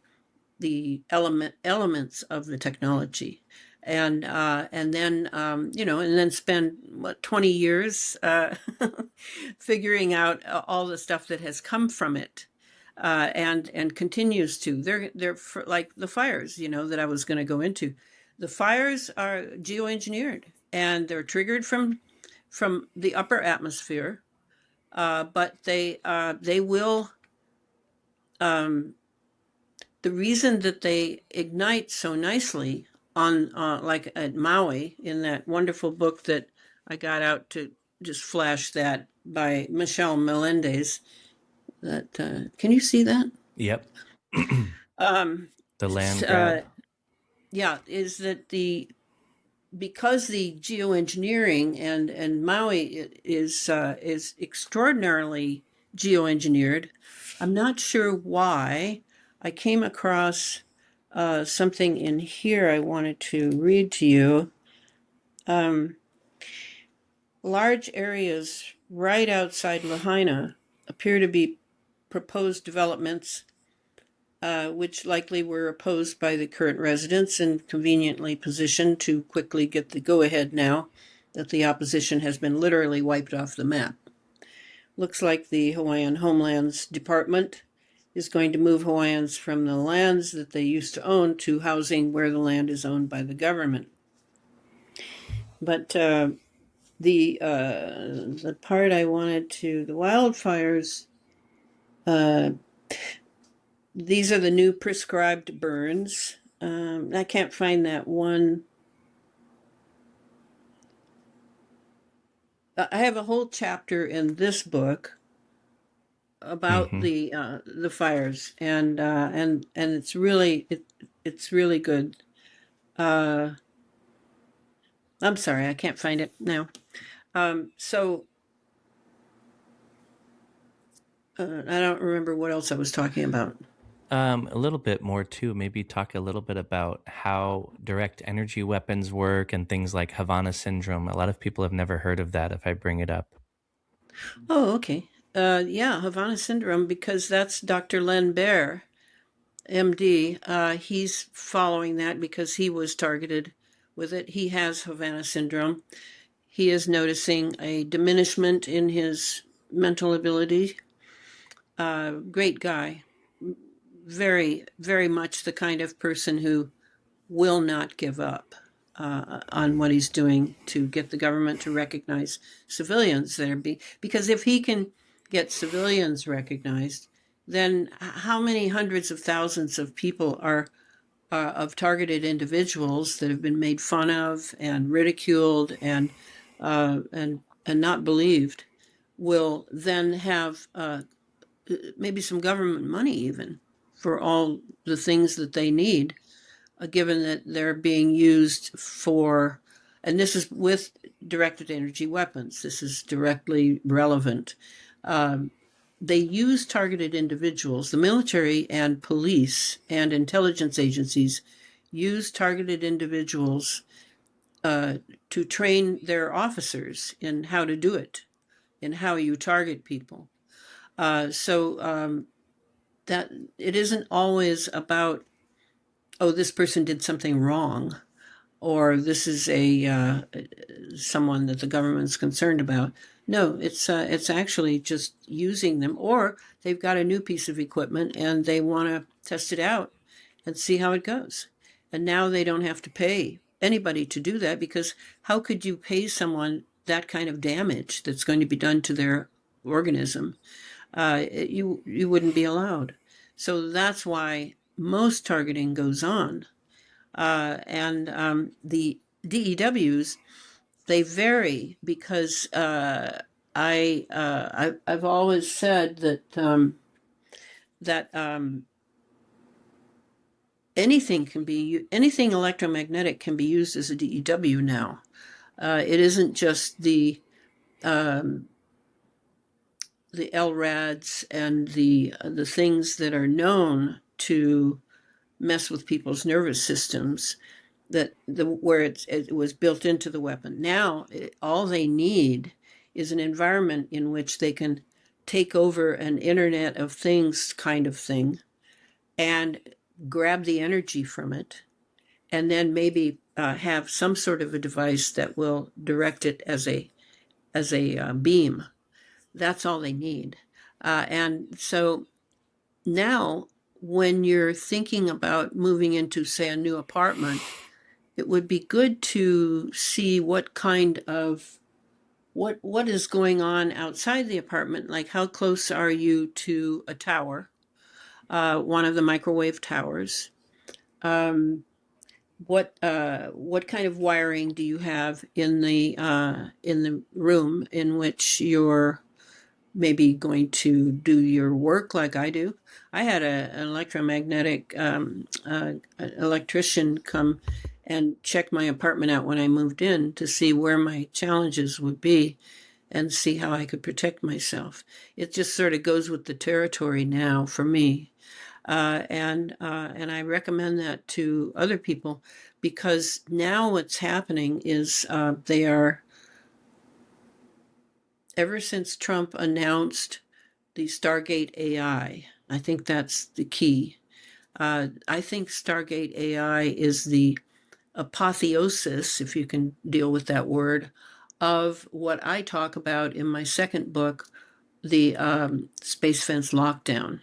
elements of the technology, and then and then spend 20 years figuring out all the stuff that has come from it, and continues to. They're like the fires, that I was going to go into. The fires are geoengineered, and they're triggered from the upper atmosphere, but they will. The reason that they ignite so nicely on like at Maui in that wonderful book that I got out to just flash that by Michelle Melendez. That can you see that? Yep. Um, The land uh, grab. yeah, is that because the geoengineering and Maui is extraordinarily geoengineered. I'm not sure why. I came across something in here I wanted to read to you. Large areas right outside Lahaina appear to be proposed developments, which likely were opposed by the current residents and conveniently positioned to quickly get the go-ahead now that the opposition has been literally wiped off the map. Looks like the Hawaiian Homelands Department is going to move Hawaiians from the lands that they used to own to housing where the land is owned by the government. But the part I wanted to, the wildfires, these are the new prescribed burns. I can't find that one. I have a whole chapter in this book about Mm-hmm. the fires, and it's really good. Uh, I'm sorry, I can't find it now. So I don't remember what else I was talking about. A little bit more too. Maybe talk a little bit about how direct energy weapons work and things like Havana syndrome. A lot of people have never heard of that if I bring it up. Oh, okay. Yeah, Havana syndrome, because that's Dr. Len Baer, MD. He's following that because he was targeted with it. He has Havana syndrome. He is noticing a diminishment in his mental ability. Great guy. Very, very much the kind of person who will not give up on what he's doing to get the government to recognize civilians that are because if he can get civilians recognized, then how many hundreds of thousands of people are of targeted individuals that have been made fun of and ridiculed and not believed will then have maybe some government money even for all the things that they need, given that they're being used for, and this is with directed energy weapons, this is directly relevant. They use targeted individuals. The military and police and intelligence agencies use targeted individuals to train their officers in how to do it. in how you target people. So that it isn't always about, oh, this person did something wrong, or this is a someone that the government's concerned about. No, it's actually just using them, or they've got a new piece of equipment and they want to test it out and see how it goes. And now they don't have to pay anybody to do that, because how could you pay someone that kind of damage that's going to be done to their organism? You wouldn't be allowed. So that's why most targeting goes on. And the DEWs, they vary, because I've always said that anything electromagnetic can be used as a DEW now. It isn't just the LRADs and the things that are known to mess with people's nervous systems, where it was built into the weapon. Now all they need is an environment in which they can take over an Internet of Things kind of thing and grab the energy from it, and then maybe have some sort of a device that will direct it as a beam. That's all they need. And so now, when you're thinking about moving into, say, a new apartment, it would be good to see what is going on outside the apartment. Like, how close are you to a tower, one of the microwave towers? What kind of wiring do you have in the room in which you're maybe going to do your work, like I do? I had an electromagnetic electrician come and check my apartment out when I moved in to see where my challenges would be and see how I could protect myself. It just sort of goes with the territory now for me. And I recommend that to other people, because now what's happening is they are, ever since Trump announced the Stargate AI, I think that's the key. I think Stargate AI is the apotheosis, if you can deal with that word, of what I talk about in my second book, the Space Fence Lockdown.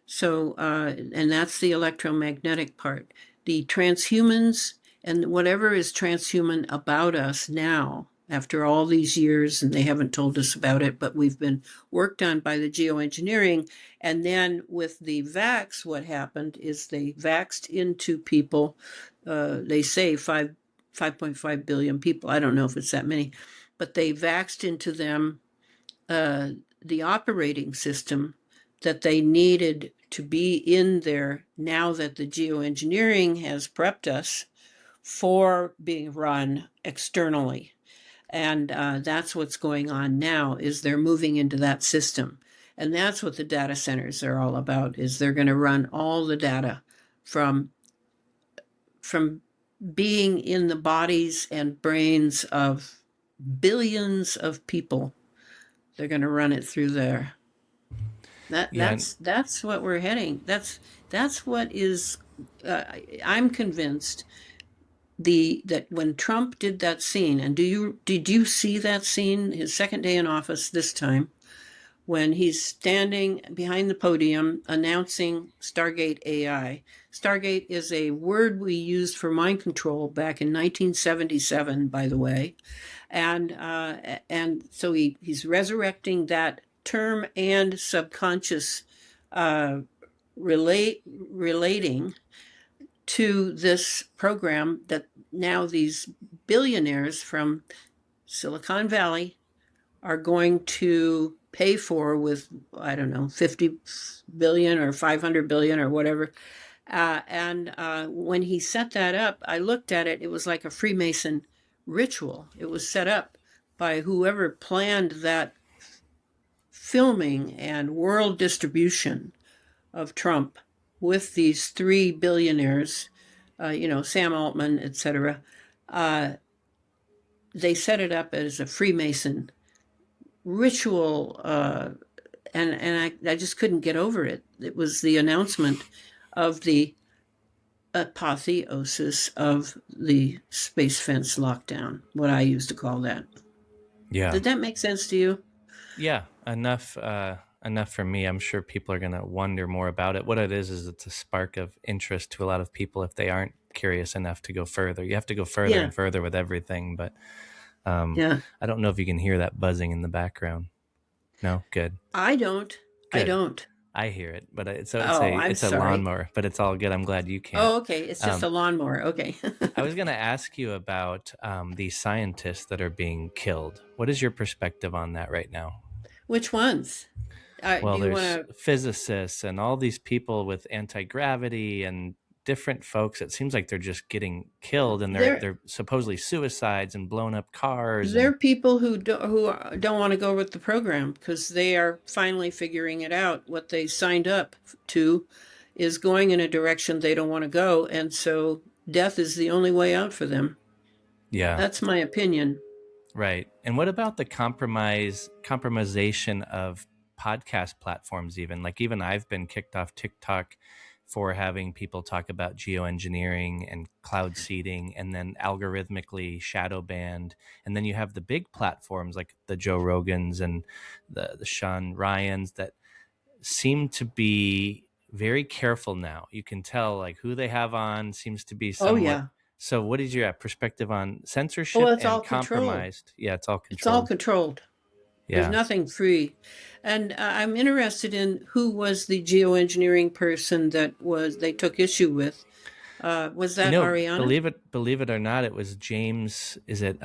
So, and that's the electromagnetic part. The transhumans and whatever is transhuman about us now, after all these years, and they haven't told us about it, but we've been worked on by the geoengineering. And then with the vax, what happened is they vaxed into people. They say 5.5 billion people. I don't know if it's that many, but they vaxed into them the operating system that they needed to be in there, now that the geoengineering has prepped us for being run externally. And that's what's going on now, is they're moving into that system. And that's what the data centers are all about, is they're going to run all the data from being in the bodies and brains of billions of people. They're going to run it through there. That's what we're heading. That's what is. I'm convinced that when Trump did that scene, and did you see that scene, his second day in office this time, when he's standing behind the podium announcing Stargate AI? Stargate is a word we used for mind control back in 1977, by the way, and so he's resurrecting that term and subconscious relating to this program that now these billionaires from Silicon Valley are going to pay for with, I don't know, 50 billion or 500 billion or whatever. And when he set that up, I looked at it, it was like a Freemason ritual. It was set up by whoever planned that filming and world distribution of Trump with these three billionaires, Sam Altman, etc. They set it up as a Freemason ritual, and I just couldn't get over it. It was the announcement of the apotheosis of the space fence lockdown, what I used to call that. Yeah. Did that make sense to you? Yeah, enough for me. I'm sure people are going to wonder more about it. What it is it's a spark of interest to a lot of people if they aren't curious enough to go further. You have to go further Yeah, and further with everything, but yeah. I don't know if you can hear that buzzing in the background. No, good, I don't. I good. don't. I hear it, but Oh, I'm it's a sorry. lawnmower, but it's all good. I'm glad you can't. Oh, okay. It's just Um, a lawnmower. Okay. I was going to ask you about these scientists that are being killed. What is your perspective on that right now? Which ones? Do Well, you there's want to? physicists and all these people with anti-gravity and different folks. It seems like they're just getting killed, and There, they're supposedly suicides and blown up cars. there And are people who don't want to go with the program because they are finally figuring it out. What they signed up to is going in a direction they don't want to go, and so death is the only way out for them. yeah, That's my opinion. right. And what about the compromisation of podcast platforms? Even I've been kicked off TikTok for having people talk about geoengineering and cloud seeding and then algorithmically shadow banned. And then you have the big platforms like the Joe Rogans and the Sean Ryans that seem to be very careful now. You can tell like who they have on seems to be Oh somewhat. yeah. So what is your perspective on Oh, censorship it's all and controlled. compromised? Yeah, it's all It's all controlled. controlled. There's Yeah. nothing free. And I'm interested in who was the geoengineering person that was they took issue with. Was You that know, Ariana? believe it or not, it was James, is it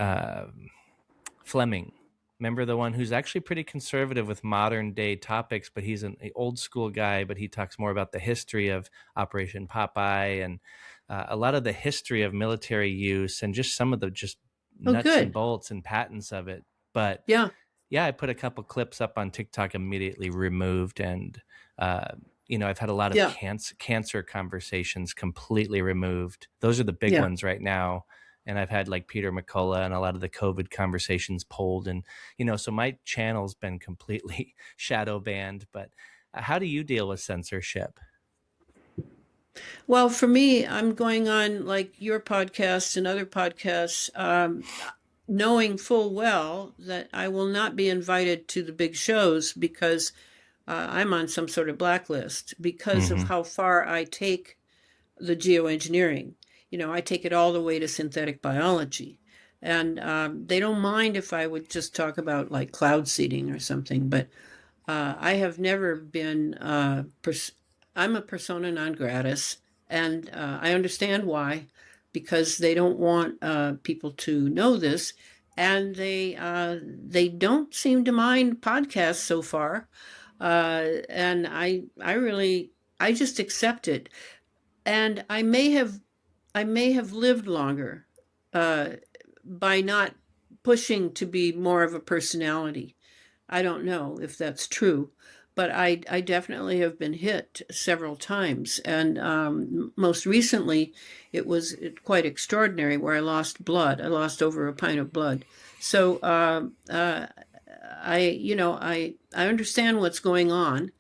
Fleming? Remember the one who's actually pretty conservative with modern day topics, but he's an old school guy, but he talks more about the history of Operation Popeye and a lot of the history of military use and just some of the just Oh, nuts and good. bolts and patents of it. But Yeah, yeah, I put a couple clips up on TikTok, immediately removed, and uh, I've had a lot of yeah, cancer conversations completely removed. Those are the big yeah. ones right now, and I've had like Peter McCullough and a lot of the COVID conversations pulled, and so my channel's been completely shadow banned. But how do you deal with censorship? Well, for me, I'm going on like your podcast and other podcasts, knowing full well that I will not be invited to the big shows because I'm on some sort of blacklist because of Mm-hmm. how far I take the geoengineering. I take it all the way to synthetic biology. And they don't mind if I would just talk about like cloud seeding or something, but I have never been, I'm a persona non gratis, and I understand why, because they don't want people to know this, and they don't seem to mind podcasts so far, and I just accept it, and I may have lived longer uh, by not pushing to be more of a personality. I don't know if that's true, but I definitely have been hit several times. And most recently, it was quite extraordinary where I lost blood. I lost over a pint of blood. So I understand what's going on.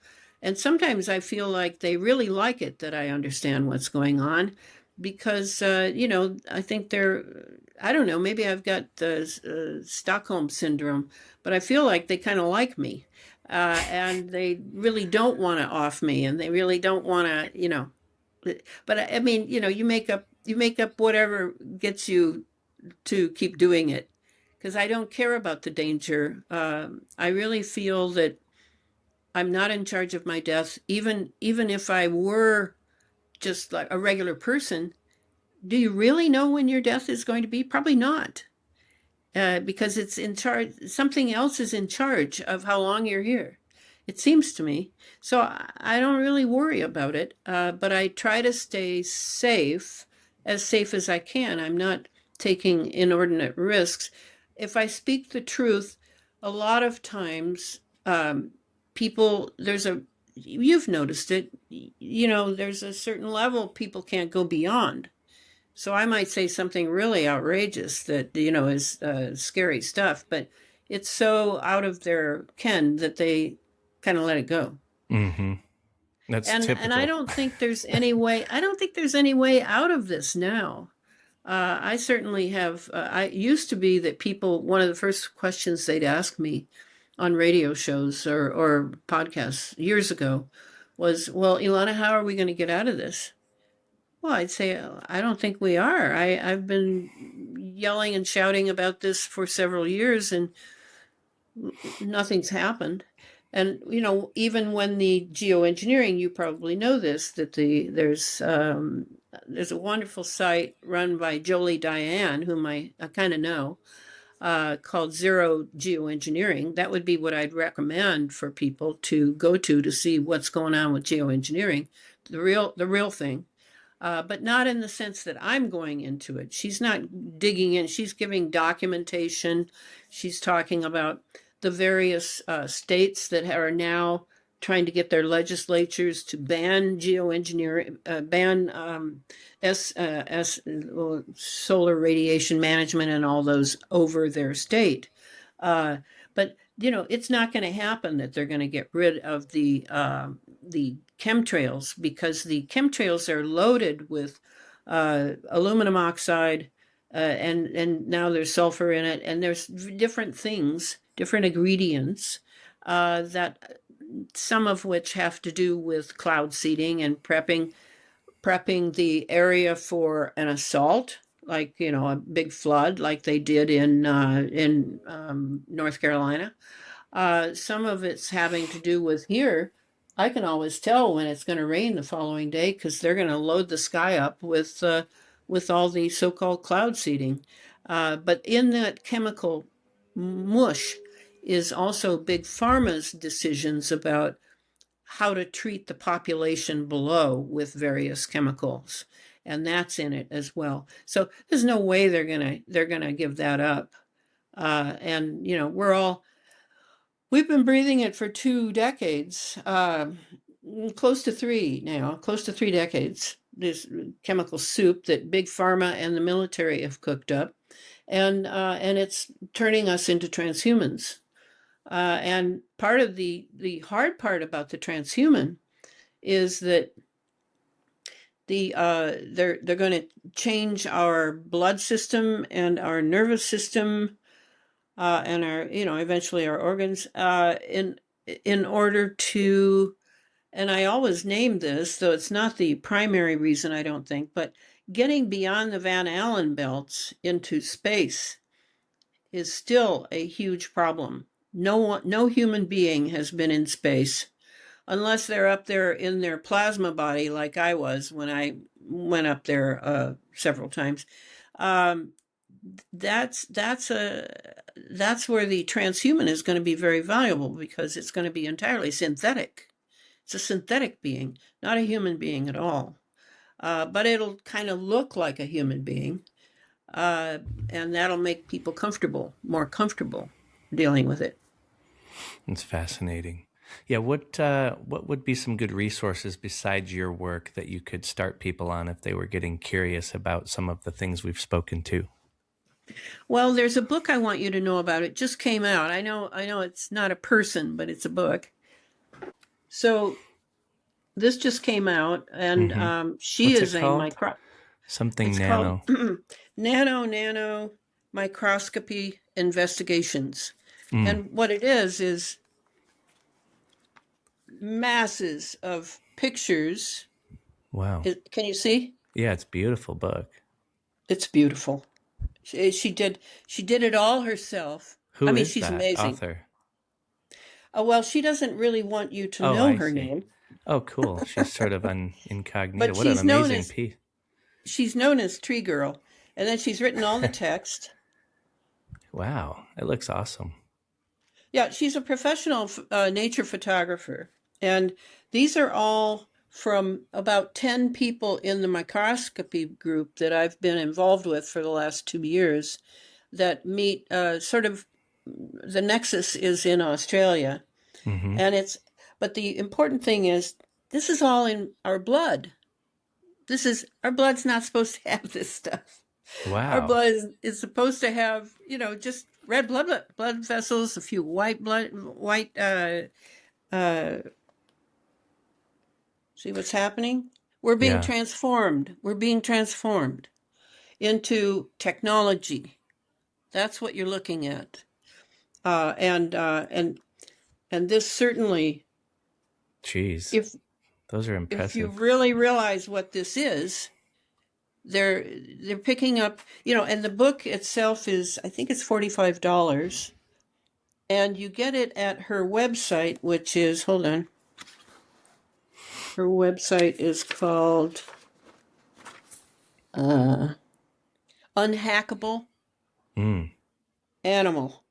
And sometimes I feel like they really like it that I understand what's going on because, I think I don't know, maybe I've got the Stockholm syndrome, but I feel like they kind of like me. And they really don't want to off me, and they really don't want to. But I mean, you make up whatever gets you to keep doing it, because I don't care about the danger. I really feel that I'm not in charge of my death, even if I were just like a regular person. Do you really know when your death is going to be? Probably not, because it's in charge. Something else is in charge of how long you're here. It seems to me. So I don't really worry about it, but I try to stay safe as I can. I'm not taking inordinate risks. If I speak the truth, a lot of times people, you've noticed it, there's a certain level people can't go beyond. So I might say something really outrageous that, is scary stuff. But it's so out of their ken that they kind of let it go. Mm-hmm. That's And I typical. don't think there's any way. I don't think there's any way out of this now. I certainly have. I used to be that people. One of the first questions they'd ask me on radio shows or podcasts years ago was, "Well, Elana, how are we going to get out of this?" Well, I'd say, I don't think we are. I've been yelling and shouting about this for several years, and nothing's happened. And even when the geoengineering, you probably know this, that there's a wonderful site run by Jolie Diane, whom I kind of know, called Zero Geoengineering. That would be what I'd recommend for people to go to see what's going on with geoengineering, the real thing. But not in the sense that I'm going into it. She's not digging in. She's giving documentation. She's talking about the various states that are now trying to get their legislatures to ban geoengineering, ban solar radiation management and all those over their state. But it's not going to happen that they're going to get rid of the chemtrails, because the chemtrails are loaded with aluminum oxide, and now there's sulfur in it, and there's different things, different ingredients, that some of which have to do with cloud seeding and prepping the area for an assault, like a big flood, like they did in North Carolina. Some of it's having to do with here. I can always tell when it's going to rain the following day because they're going to load the sky up with all the so-called cloud seeding. But in that chemical mush is also big pharma's decisions about how to treat the population below with various chemicals, and that's in it as well. So there's no way they're gonna give that up. And we've been breathing it for 2 decades, close to 3 decades. This chemical soup that big pharma and the military have cooked up, and it's turning us into transhumans. And part of the hard part about the transhuman is that they're going to change our blood system and our nervous system, and our eventually our organs, in order to, and I always name this, though it's not the primary reason, I don't think, but getting beyond the Van Allen belts into space is still a huge problem. No human being has been in space unless they're up there in their plasma body, like I was when I went up there several times. Um, that's where the transhuman is going to be very valuable, because it's going to be entirely synthetic. It's a synthetic being, not a human being at all. But it'll kind of look like a human being, and that'll make people more comfortable dealing with it. It's fascinating. Yeah, what would be some good resources besides your work that you could start people on if they were getting curious about some of the things we've spoken to? Well, there's a book I want you to know about. It just came out. I know it's not a person, but it's a book. So this just came out, and she What's is it a called? Something It's called nano. Nano Microscopy Investigations. And what it is masses of pictures. Wow. Can you see? Yeah, it's a beautiful book. It's beautiful. She did it all herself. I Who mean, is she's that amazing. author? Oh, well, she doesn't really want you to Oh, know I her see. name, Oh, cool. She's sort of an incognito. but What an amazing piece. she's known as Tree Girl, and then she's written all the text. Wow, it looks awesome. Yeah, she's a professional nature photographer, and these are all from about 10 people in the microscopy group that I've been involved with for the last 2 years, that meet sort of, the nexus is in Australia. Mm-hmm. And but the important thing is, this is all in our blood. Our blood's not supposed to have this stuff. Our Wow. blood is supposed to have, just red blood vessels, a few white. See what's happening? We're being Yeah. transformed. We're being transformed into technology. That's what you're looking at. And this certainly, Jeez. if Those are if you impressive. really realize what this is, they're picking up, and the book itself is, I think it's $45, and you get it at her website, which is, hold on, her website is called Unhackable Mm, Animal.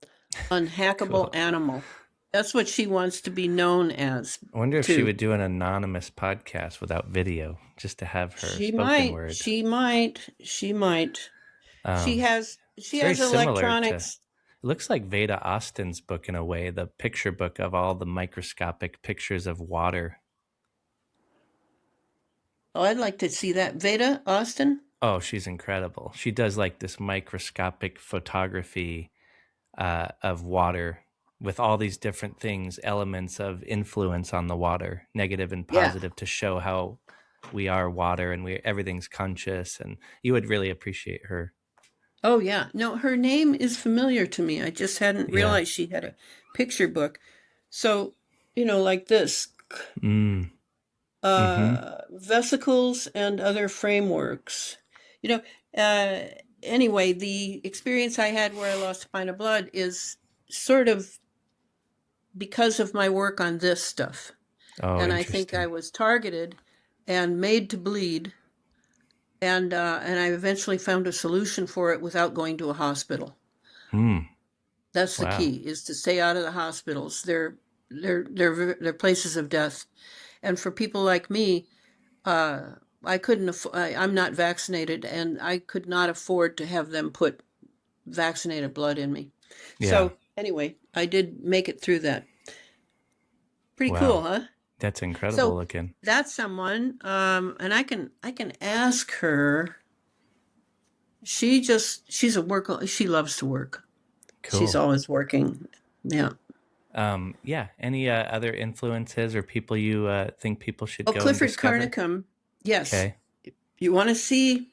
cool. Unhackable Animal. That's what she wants to be known as, I wonder if she too. would do an anonymous podcast without video, just to have her She spoken might. word. She might. She might. She Um, has. it's She very has similar to. electronics. It looks like Veda Austin's book in a way, the picture book of all the microscopic pictures of water. Oh, I'd like to see that. Veda Austin. Oh, she's incredible. She does like this microscopic photography of water with all these different things, elements of influence on the water, negative and Yeah. positive, to show how we are water and everything's conscious. And you would really appreciate her. Oh, yeah. No, her name is familiar to me. I just hadn't Yeah. realized she had a picture book. So, like this. Mm. Mm-hmm. Vesicles and other frameworks. You know, anyway, the experience I had where I lost a pint of blood is sort of because of my work on this stuff. Oh, And I think I interesting. was targeted and made to bleed. And I eventually found a solution for it without going to a hospital. Mm. That's the Wow. key: is to stay out of the hospitals. They're places of death. And for people like me, I couldn't. I'm not vaccinated, and I could not afford to have them put vaccinated blood in me. Yeah. So anyway, I did make it through that. Pretty cool, Wow. huh? That's incredible So looking. that's someone, and I can ask her. She's a worker. She loves to work. She's Cool. always working. Yeah. Yeah. Any other influences or people you think people should Oh, go and Clifford discover? Carnicum. Yes. Okay. You want to see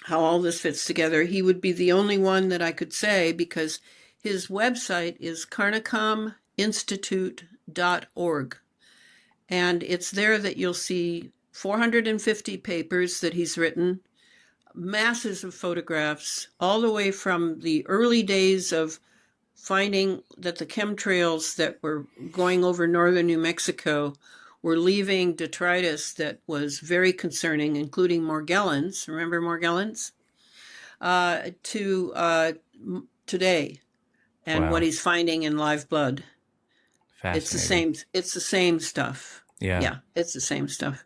how all this fits together? He would be the only one that I could say, because his website is carnicuminstitute.org. And it's there that you'll see 450 papers that he's written, masses of photographs, all the way from the early days of finding that the chemtrails that were going over northern New Mexico were leaving detritus that was very concerning, including Morgellons. Remember Morgellons? To today, and what Wow. he's finding in live blood. It's the Fascinating. same. It's the same stuff. Yeah. Yeah, it's the same stuff.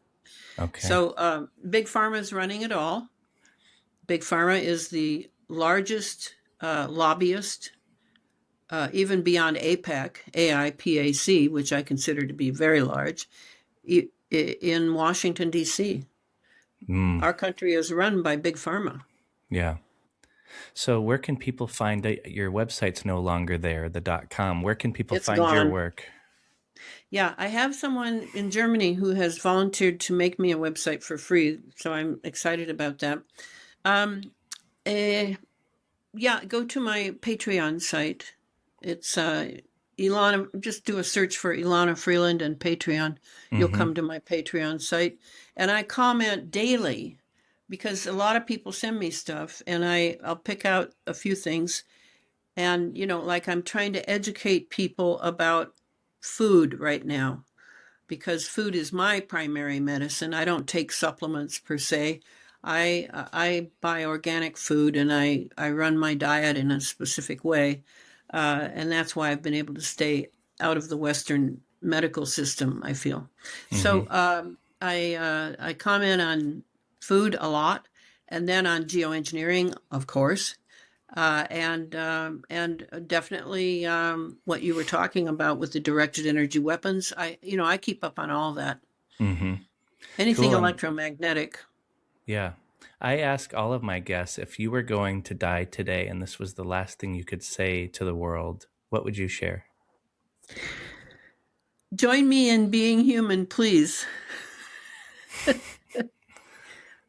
Okay. So Big Pharma is running it all. Big Pharma is the largest lobbyist, even beyond AIPAC, which I consider to be very large, in Washington, D.C. Mm. Our country is run by Big Pharma. Yeah. So where can people find your website's no longer there, the .com. Where can people It's find your gone. work? Yeah, I have someone in Germany who has volunteered to make me a website for free, so I'm excited about that. Um, eh, yeah, go to my Patreon site. It's Elana. Just do a search for Elana Freeland and Patreon. You'll Mm-hmm. come to my Patreon site, and I comment daily because a lot of people send me stuff, and I'll pick out a few things. And like, I'm trying to educate people about food right now, because food is my primary medicine. I don't take supplements per se. I buy organic food, and I run my diet in a specific way, and that's why I've been able to stay out of the Western medical system, I feel. Mm-hmm. So I comment on food a lot, and then on geoengineering, of course, and definitely what you were talking about with the directed energy weapons. I keep up on all that. Mm-hmm. Anything Cool. And electromagnetic. yeah. I ask all of my guests, if you were going to die today and this was the last thing you could say to the world, what would you share? Join me in being human, please.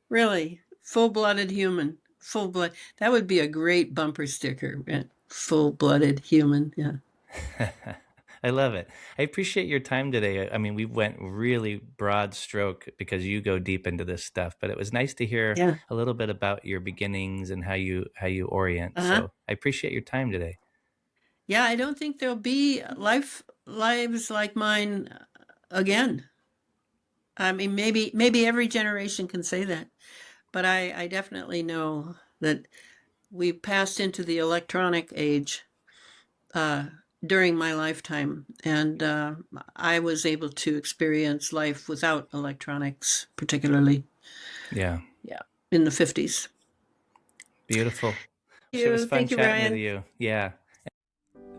Really, full-blooded human. Full-blood. That would be a great bumper sticker. Full-blooded human. Yeah. I love it. I appreciate your time today. I mean, we went really broad stroke because you go deep into this stuff, but it was nice to hear Yeah. a little bit about your beginnings and how you orient. Uh-huh. So I appreciate your time today. Yeah, I don't think there'll be lives like mine again. I mean, maybe every generation can say that, but I definitely know that we passed into the electronic age during my lifetime, and I was able to experience life without electronics, particularly. Yeah. Yeah, in the 50s. Beautiful. Thank It was you. fun Thank you, chatting with Ryan. you. Yeah.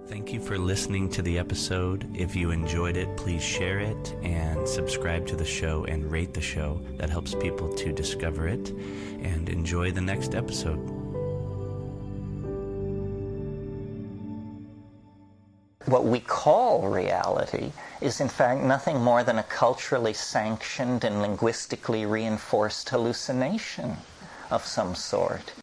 Thank you for listening to the episode. If you enjoyed it, please share it and subscribe to the show and rate the show. That helps people to discover it. And enjoy the next episode. What we call reality is in fact nothing more than a culturally sanctioned and linguistically reinforced hallucination of some sort.